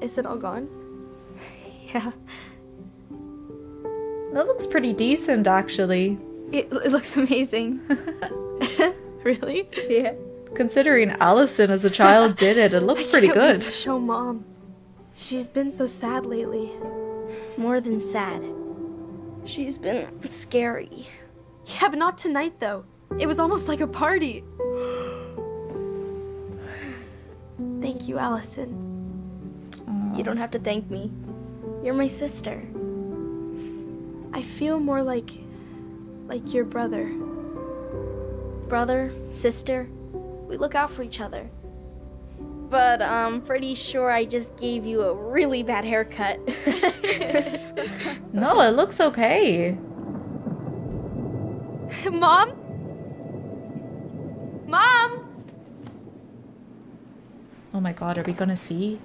Is it all gone? Yeah. That looks pretty decent, actually. It looks amazing. Really? Yeah. Considering Allison as a child did it, it looks pretty I can't wait good. to show Mom. She's been so sad lately. More than sad. She's been scary. Yeah, but not tonight, though. It was almost like a party. Thank you, Allison. Aww. You don't have to thank me. You're my sister. I feel more like your brother. Brother, sister, we look out for each other. But I'm pretty sure I just gave you a really bad haircut. No, it looks okay. Mom? Mom? Oh my god, are we gonna see?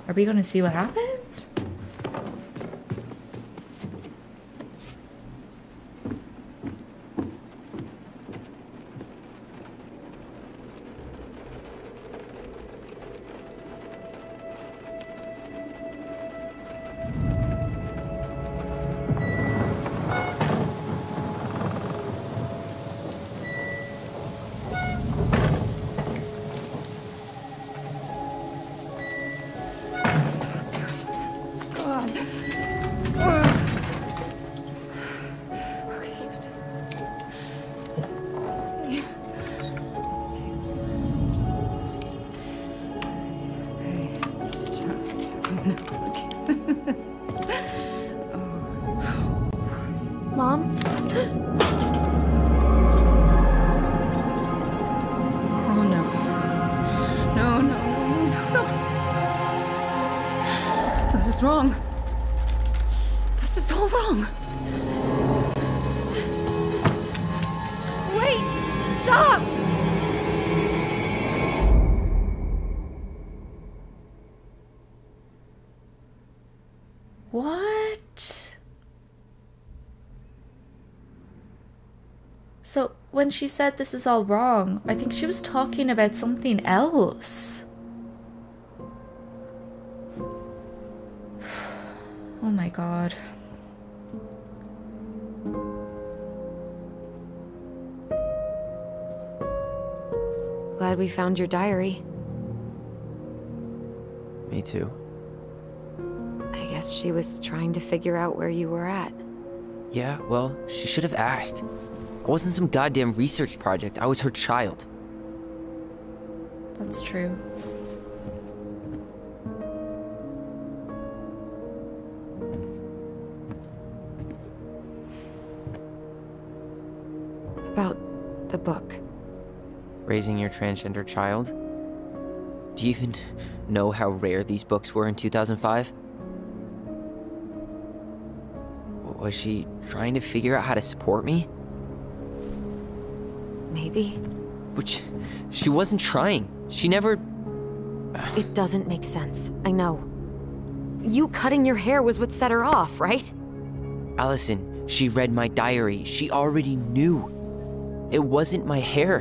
Are we gonna see what happened? Oh no. No, no, no, no, no. This is wrong. This is all wrong. Wait! Stop! What? So, when she said this is all wrong, I think she was talking about something else. Oh my god. Glad we found your diary. Me too. I guess she was trying to figure out where you were at. Yeah, well, she should have asked. I wasn't some goddamn research project. I was her child. That's true. About the book. Raising your transgender child? Do you even know how rare these books were in 2005? Was she trying to figure out how to support me? Maybe. But she wasn't trying. She never... It doesn't make sense. I know. You cutting your hair was what set her off, right? Allison, she read my diary. She already knew. It wasn't my hair.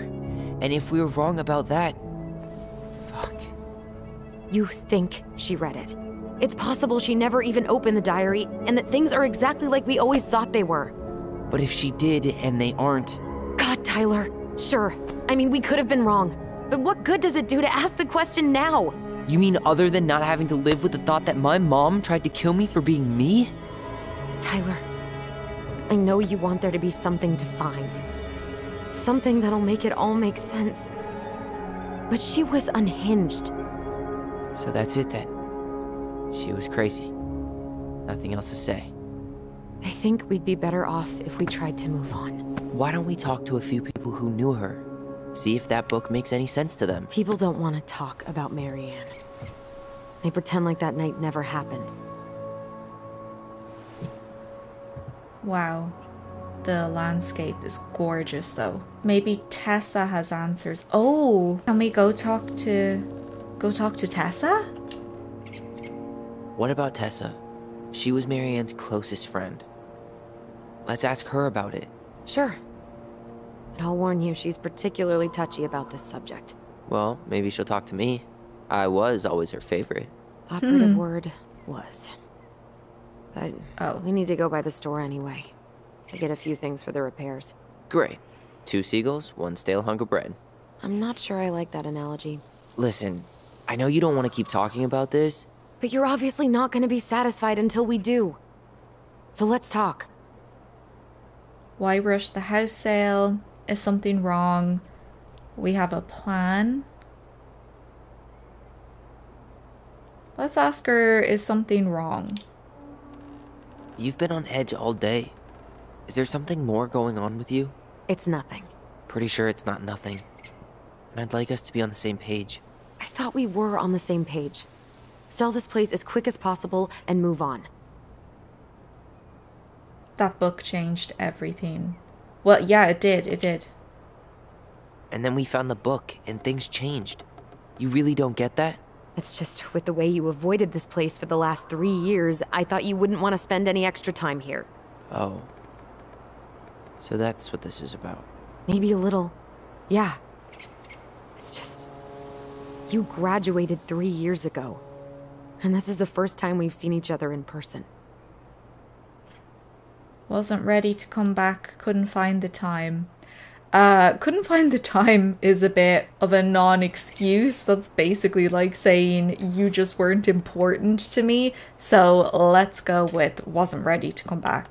And if we were wrong about that... Fuck. You think she read it. It's possible she never even opened the diary, and that things are exactly like we always thought they were. But if she did, and they aren't... God, Tyler. Sure. I mean, we could have been wrong. But what good does it do to ask the question now? You mean other than not having to live with the thought that my mom tried to kill me for being me? Tyler, I know you want there to be something to find. Something that'll make it all make sense. But she was unhinged. So that's it then. She was crazy. Nothing else to say. I think we'd be better off if we tried to move on. Why don't we talk to a few people who knew her? See if that book makes any sense to them. People don't want to talk about Marianne. They pretend like that night never happened. Wow. The landscape is gorgeous though. Maybe Tessa has answers. Oh, can we go talk to Tessa? What about Tessa? She was Marianne's closest friend. Let's ask her about it. Sure. But I'll warn you, she's particularly touchy about this subject. Well, maybe she'll talk to me. I was always her favorite. Operative word was. But Oh. we need to go by the store anyway. To get a few things for the repairs. Great. 2 seagulls, 1 stale hunk of bread. I'm not sure I like that analogy. Listen, I know you don't want to keep talking about this. But you're obviously not going to be satisfied until we do. So let's talk. Why rush the house sale? Is something wrong? We have a plan. Let's ask her, is something wrong? You've been on edge all day. Is there something more going on with you? It's nothing. Pretty sure it's not nothing. And I'd like us to be on the same page. I thought we were on the same page. Sell this place as quick as possible and move on. That book changed everything. Well, yeah, it did. And then we found the book, and things changed. You really don't get that? It's just with the way you avoided this place for the last 3 years, I thought you wouldn't want to spend any extra time here. Oh. So that's what this is about. Maybe a little. Yeah. It's just... You graduated 3 years ago. And this is the first time we've seen each other in person. Wasn't ready to come back, couldn't find the time. Couldn't find the time is a bit of a non-excuse. That's basically like saying you just weren't important to me. So let's go with wasn't ready to come back.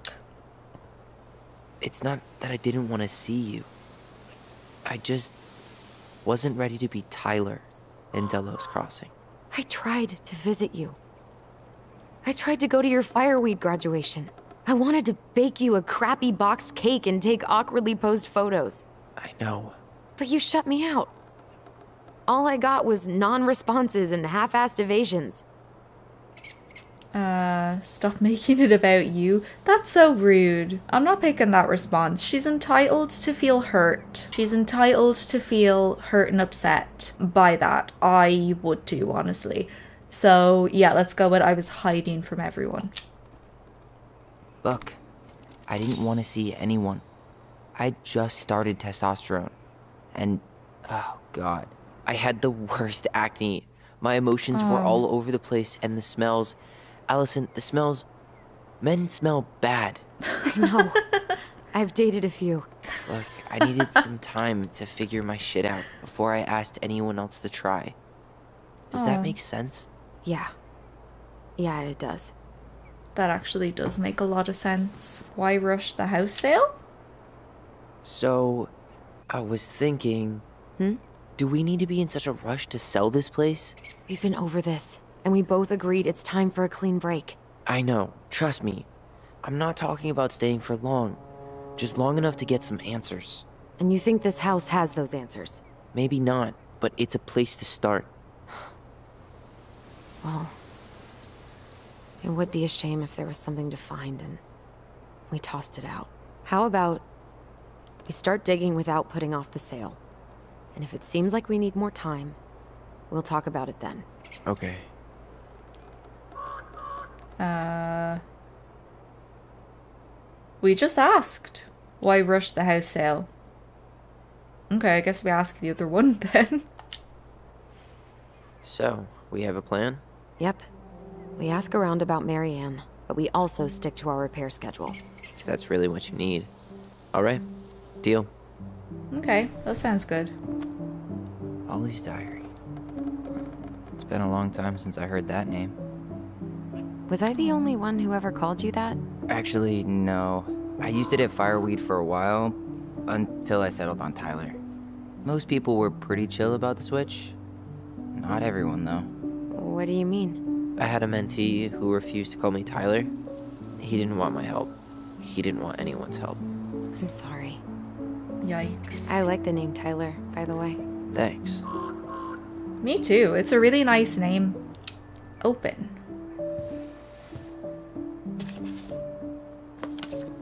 It's not that I didn't want to see you. I just wasn't ready to be Tyler in Delos Crossing. I tried to visit you. I tried to go to your fireweed graduation. I wanted to bake you a crappy boxed cake and take awkwardly posed photos. I know. But you shut me out. All I got was non-responses and half-assed evasions. Stop making it about you. That's so rude. I'm not picking that response. She's entitled to feel hurt. She's entitled to feel hurt and upset by that. I would too, honestly. So yeah, let's go with I was hiding from everyone. Look, I didn't want to see anyone. I just started testosterone. And, oh God, I had the worst acne. My emotions were all over the place, and the smells... Allison, the smells... Men smell bad. I know. I've dated a few. Look, I needed some time to figure my shit out before I asked anyone else to try. Does that make sense? Yeah. Yeah, it does. That actually does make a lot of sense. Why rush the house sale? So, I was thinking... Do we need to be in such a rush to sell this place? We've been over this, and we both agreed it's time for a clean break. I know. Trust me. I'm not talking about staying for long. Just long enough to get some answers. And you think this house has those answers? Maybe not, but it's a place to start. Well, it would be a shame if there was something to find and we tossed it out. How about we start digging without putting off the sale? And if it seems like we need more time, we'll talk about it then. Okay. We just asked. Why rush the house sale? Okay, I guess we ask the other one then. So, we have a plan? Yep. We ask around about Marianne, but we also stick to our repair schedule. If that's really what you need. Alright. Deal. Okay, that sounds good. Ollie's diary. It's been a long time since I heard that name. Was I the only one who ever called you that? Actually, no. I used it at Fireweed for a while, until I settled on Tyler. Most people were pretty chill about the switch. Not everyone, though. What do you mean? I had a mentee who refused to call me Tyler. He didn't want my help. He didn't want anyone's help. I'm sorry. Yikes. I like the name Tyler, by the way. Thanks. Me too. It's a really nice name. Open.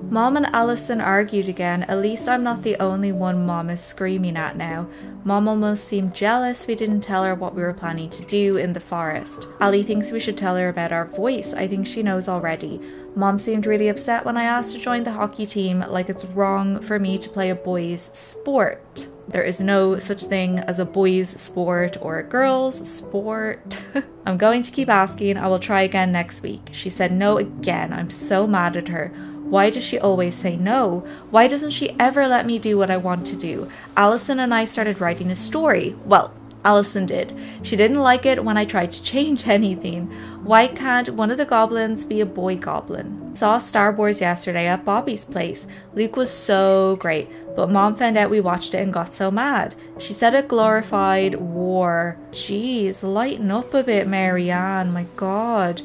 Mom and Allison argued again. At least I'm not the only one Mom is screaming at now. Mom almost seemed jealous we didn't tell her what we were planning to do in the forest. Ali thinks we should tell her about our voice. I think she knows already. Mom seemed really upset when I asked to join the hockey team, like it's wrong for me to play a boys' sport. There is no such thing as a boys' sport or a girls' sport. I'm going to keep asking. I will try again next week. She said no again. I'm so mad at her. Why does she always say no? Why doesn't she ever let me do what I want to do? Allison and I started writing a story. Well, Allison did. She didn't like it when I tried to change anything. Why can't one of the goblins be a boy goblin? Saw Star Wars yesterday at Bobby's place. Luke was so great, but Mom found out we watched it and got so mad. She said it glorified war. Jeez, lighten up a bit, Marianne. My God.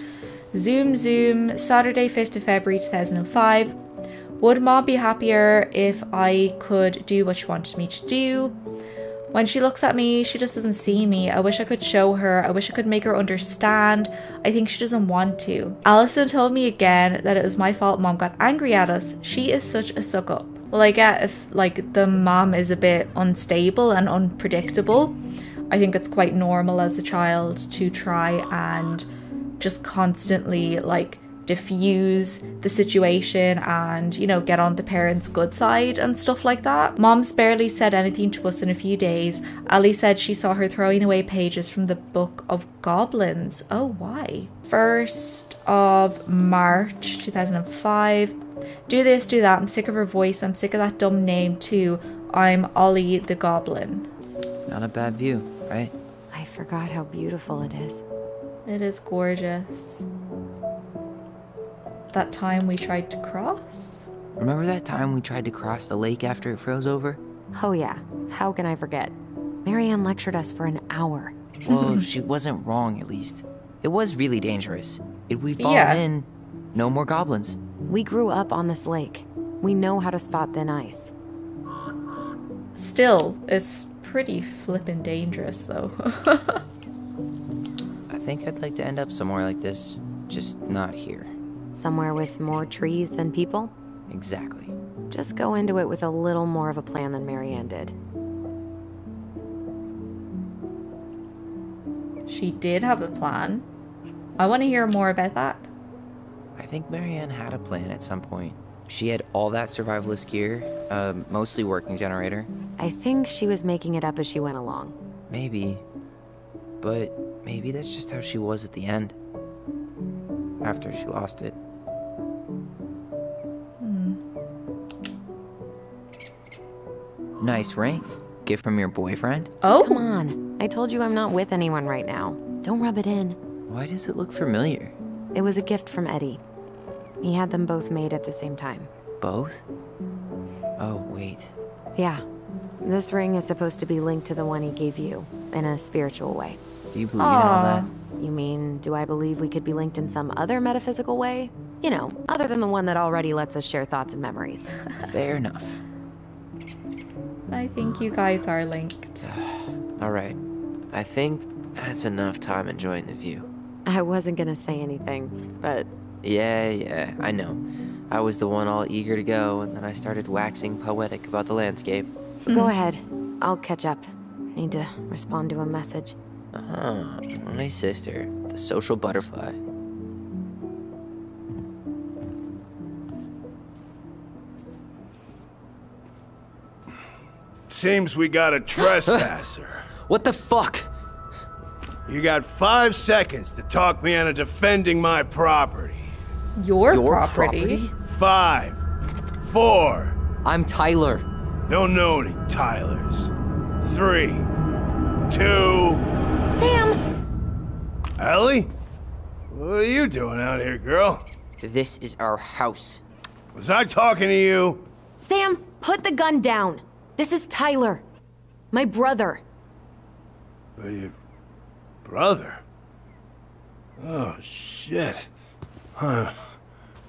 Zoom, Saturday 5th of February 2005. Would Mom be happier if I could do what she wanted me to do? When she looks at me, she just doesn't see me. I wish I could show her. I wish I could make her understand. I think she doesn't want to. Allison told me again that it was my fault Mom got angry at us. She is such a suck up. Well, I get if like the mom is a bit unstable and unpredictable. I think it's quite normal as a child to try and just constantly like diffuse the situation and, you know, get on the parents' good side and stuff like that. Mom's barely said anything to us in a few days. Ali said she saw her throwing away pages from the Book of Goblins. Oh, why? 1st of March 2005. Do this, do that. I'm sick of her voice. I'm sick of that dumb name too. I'm Ollie the Goblin. Not a bad view, right? I forgot how beautiful it is. It is gorgeous. That time we tried to cross? Remember that time we tried to cross the lake after it froze over? Oh yeah, how can I forget? Marianne lectured us for an hour. Well, she wasn't wrong, at least. It was really dangerous. If we'd fallen in, no more goblins. We grew up on this lake. We know how to spot thin ice. Still, it's pretty flippin' dangerous, though. I think I'd like to end up somewhere like this, just not here. Somewhere with more trees than people? Exactly. Just go into it with a little more of a plan than Marianne did. She did have a plan. I want to hear more about that. I think Marianne had a plan at some point. She had all that survivalist gear, mostly working generator. I think she was making it up as she went along. Maybe. But maybe that's just how she was at the end. After she lost it. Nice ring. Gift from your boyfriend? Oh? Come on. I told you I'm not with anyone right now. Don't rub it in. Why does it look familiar? It was a gift from Eddie. He had them both made at the same time. Both? Oh, wait. Yeah. This ring is supposed to be linked to the one he gave you, in a spiritual way. Do you believe in all that? You mean, do I believe we could be linked in some other metaphysical way? You know, other than the one that already lets us share thoughts and memories. Fair enough. I think you guys are linked. Alright. I think that's enough time enjoying the view. I wasn't gonna say anything, but... Yeah, I know. I was the one all eager to go, and then I started waxing poetic about the landscape. Go ahead. I'll catch up. Need to respond to a message. My sister, the social butterfly. Seems we got a trespasser. What the fuck? You got 5 seconds to talk me into defending my property. Your property? 5, 4. I'm Tyler. Don't know any Tylers. 3, 2. Sam! Ellie? What are you doing out here, girl? This is our house. Was I talking to you? Sam, put the gun down. This is Tyler. My brother. Your brother? Oh, shit. Huh.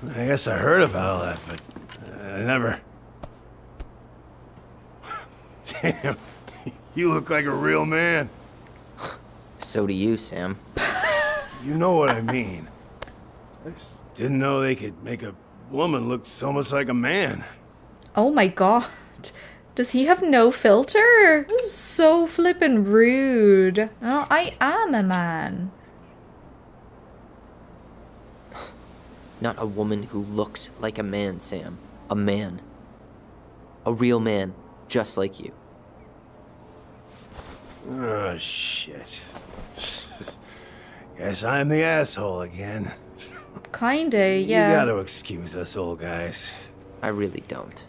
I guess I heard about all that, but I never... Damn, you look like a real man. So do you, Sam. You know what I mean. I just didn't know they could make a woman look so much like a man. Oh my god. Does he have no filter? This is so flippin' rude. Oh, I am a man. Not a woman who looks like a man, Sam. A man. A real man, just like you. Oh, shit. Guess I'm the asshole again. Kinda, yeah. You gotta excuse us old guys. I really don't.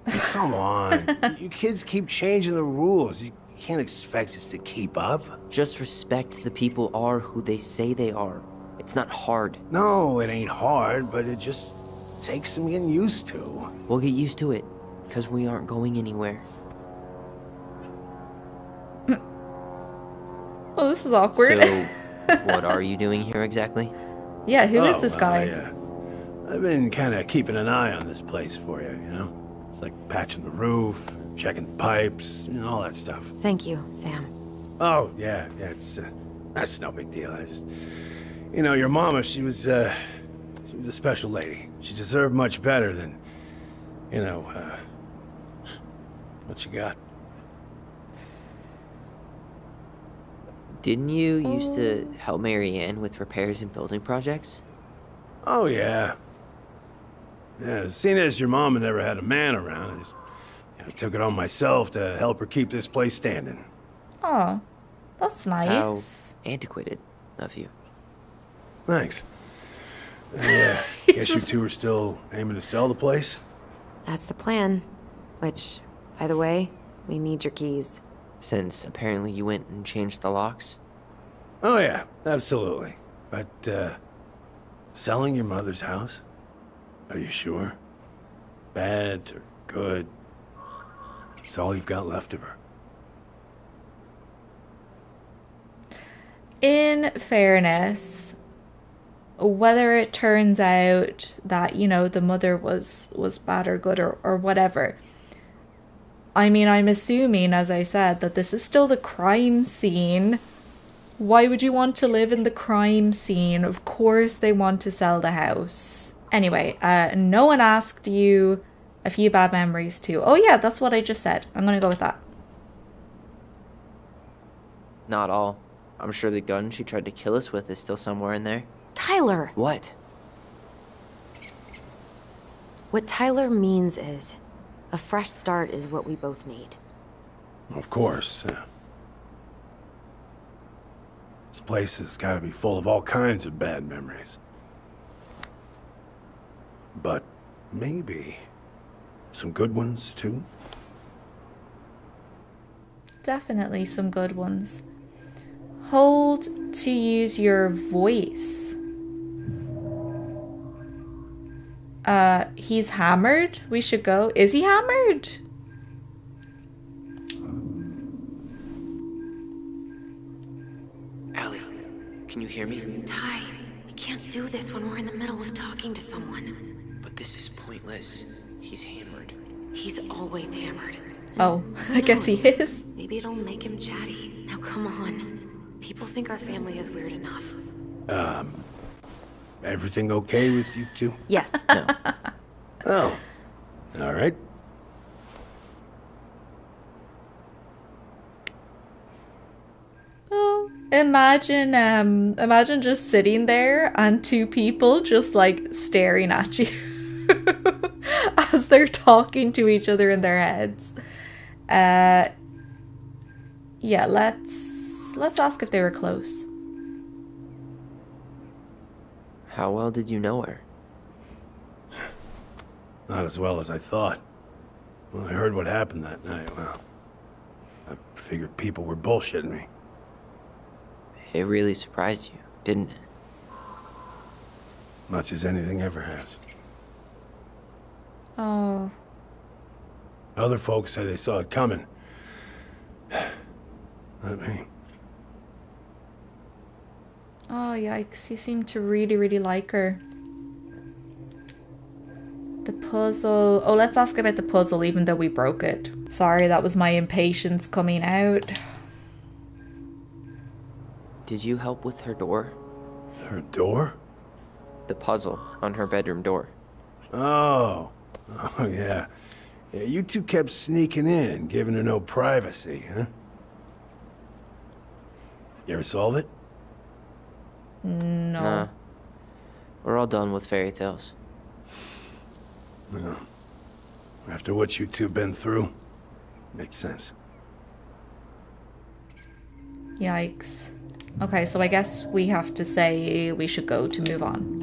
Come on. You kids keep changing the rules. You can't expect us to keep up. Just respect the people are who they say they are. It's not hard. No, it ain't hard, but it just takes some getting used to. We'll get used to it, because we aren't going anywhere. Oh, this is awkward. So, what are you doing here exactly? Yeah, who is this guy? Yeah. I've been kind of keeping an eye on this place for you, you know? It's like patching the roof, checking the pipes, and all that stuff. Thank you, Sam. Oh, yeah, it's, that's no big deal. I just, you know, your mama, she was a special lady. She deserved much better than, you know, what you got. Didn't you used to help Marianne with repairs and building projects? Oh, yeah. Yeah, seeing as your mama never had a man around, I just took it on myself to help her keep this place standing. Oh, that's nice. How antiquated of you. Thanks. Yeah, guess you two are still aiming to sell the place? That's the plan. Which, by the way, we need your keys. Since apparently you went and changed the locks? Oh yeah, absolutely. But, selling your mother's house? Are you sure? Bad or good? It's all you've got left of her. In fairness, whether it turns out that, you know, the mother was bad or good or whatever. I mean, I'm assuming, as I said, that this is still the crime scene. Why would you want to live in the crime scene? Of course they want to sell the house. Anyway, no one asked you a few bad memories too. Oh yeah, that's what I just said. I'm gonna go with that. Not all. I'm sure the gun she tried to kill us with is still somewhere in there. Tyler! What? What Tyler means is, a fresh start is what we both need. Of course. This place has got to be full of all kinds of bad memories. But maybe some good ones, too? Definitely some good ones. Hold to use your voice. He's hammered. We should go. Is he hammered? Allie, can you hear me? Ty, we can't do this when we're in the middle of talking to someone. But this is pointless. He's hammered. He's always hammered. Oh, I guess he is. Maybe it'll make him chatty. Now come on. People think our family is weird enough. Everything okay with you two? Yes. No. Oh, all right. Oh, imagine just sitting there and two people just like staring at you as they're talking to each other in their heads. Yeah, let's ask if they were close. How well did you know her? Not as well as I thought. When I heard what happened that night, well, I figured people were bullshitting me. It really surprised you, didn't it? Much as anything ever has. Oh. Other folks say they saw it coming. Not me. Oh, yikes. You seem to really, really like her. The puzzle. Oh, let's ask about the puzzle, even though we broke it. Sorry, that was my impatience coming out. Did you help with her door? Her door? The puzzle on her bedroom door. Oh. Oh, yeah. Yeah, you two kept sneaking in, giving her no privacy, huh? You ever solve it? No. Nah. We're all done with fairy tales. No. After what you two been through, makes sense. Yikes. Okay, so I guess we have to say we should go to move on.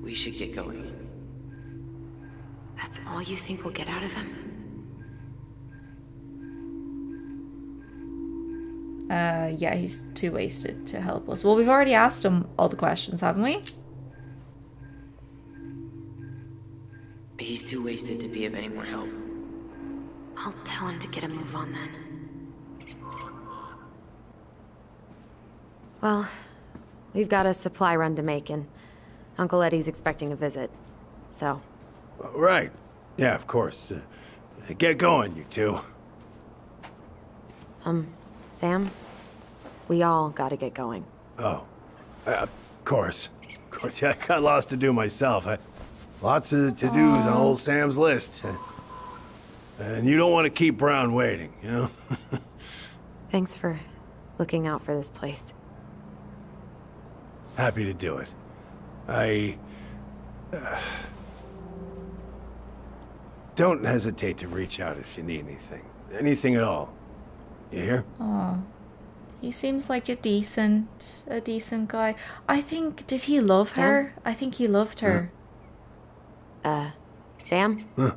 We should get going. That's all you think we'll get out of him? Yeah, he's too wasted to help us. Well, we've already asked him all the questions, haven't we? He's too wasted to be of any more help. I'll tell him to get a move on then. Well, we've got a supply run to make, and Uncle Eddie's expecting a visit, so... Right. Yeah, of course. Get going, you two. Sam? We all gotta get going. Oh. Of course. Of course, yeah, I got lots to do myself. Lots of to-dos on old Sam's list. And you don't want to keep Brown waiting, you know? Thanks for looking out for this place. Happy to do it. Don't hesitate to reach out if you need anything. Anything at all. You hear? Oh, he seems like a decent guy. I think, did he love Sam? her? I think he loved her. Sam? Huh?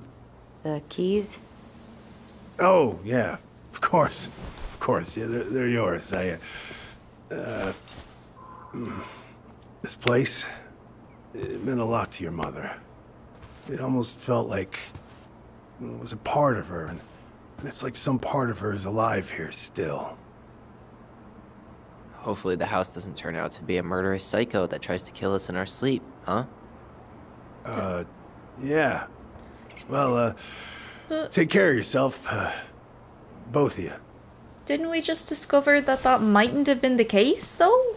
The keys? Oh, yeah. Of course. Of course. Yeah, they're yours. This place, it meant a lot to your mother. It almost felt like it was a part of her, and it's like some part of her is alive here still. Hopefully the house doesn't turn out to be a murderous psycho that tries to kill us in our sleep, huh? Yeah. Well, take care of yourself, both of you. Didn't we just discover that that mightn't have been the case, though?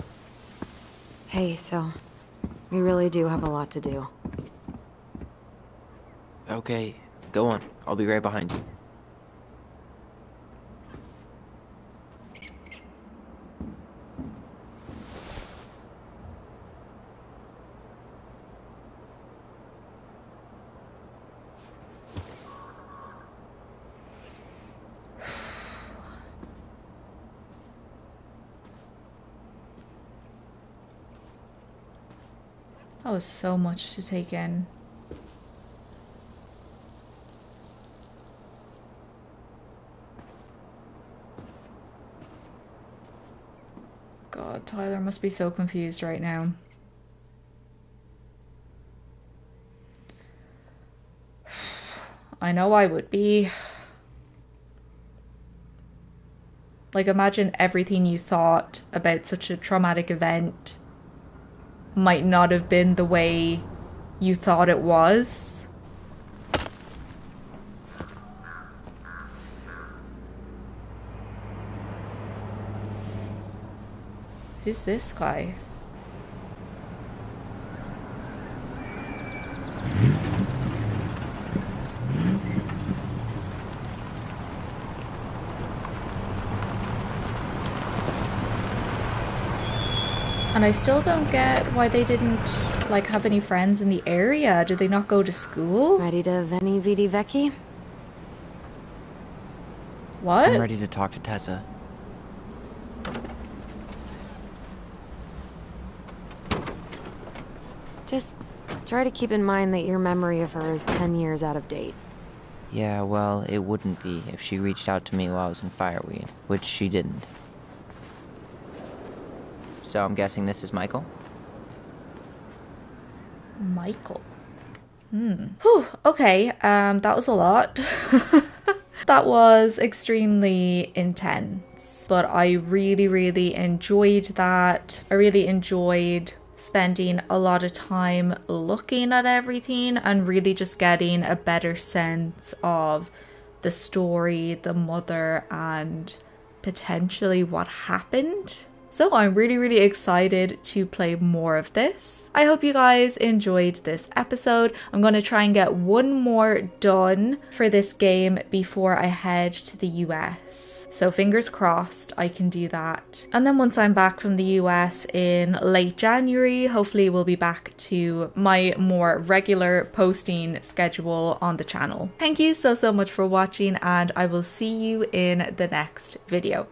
Hey, so we really do have a lot to do. Okay, go on. I'll be right behind you. That was so much to take in. God, Tyler must be so confused right now. I know I would be. Like, imagine everything you thought about such a traumatic event might not have been the way you thought it was. Who's this guy? And I still don't get why they didn't, like, have any friends in the area. Did they not go to school? Ready to veni vidi vecchi? What? I'm ready to talk to Tessa. Just try to keep in mind that your memory of her is 10 years out of date. Yeah, well, it wouldn't be if she reached out to me while I was in Fireweed, which she didn't. So I'm guessing this is Michael? Michael. Whew, okay, that was a lot. That was extremely intense, but I really, really enjoyed that. I really enjoyed spending a lot of time looking at everything and really just getting a better sense of the story, the mother, and potentially what happened. So I'm really, really excited to play more of this. I hope you guys enjoyed this episode. I'm going to try and get one more done for this game before I head to the US. So fingers crossed I can do that. And then once I'm back from the US in late January, hopefully we'll be back to my more regular posting schedule on the channel. Thank you so much for watching, and I will see you in the next video.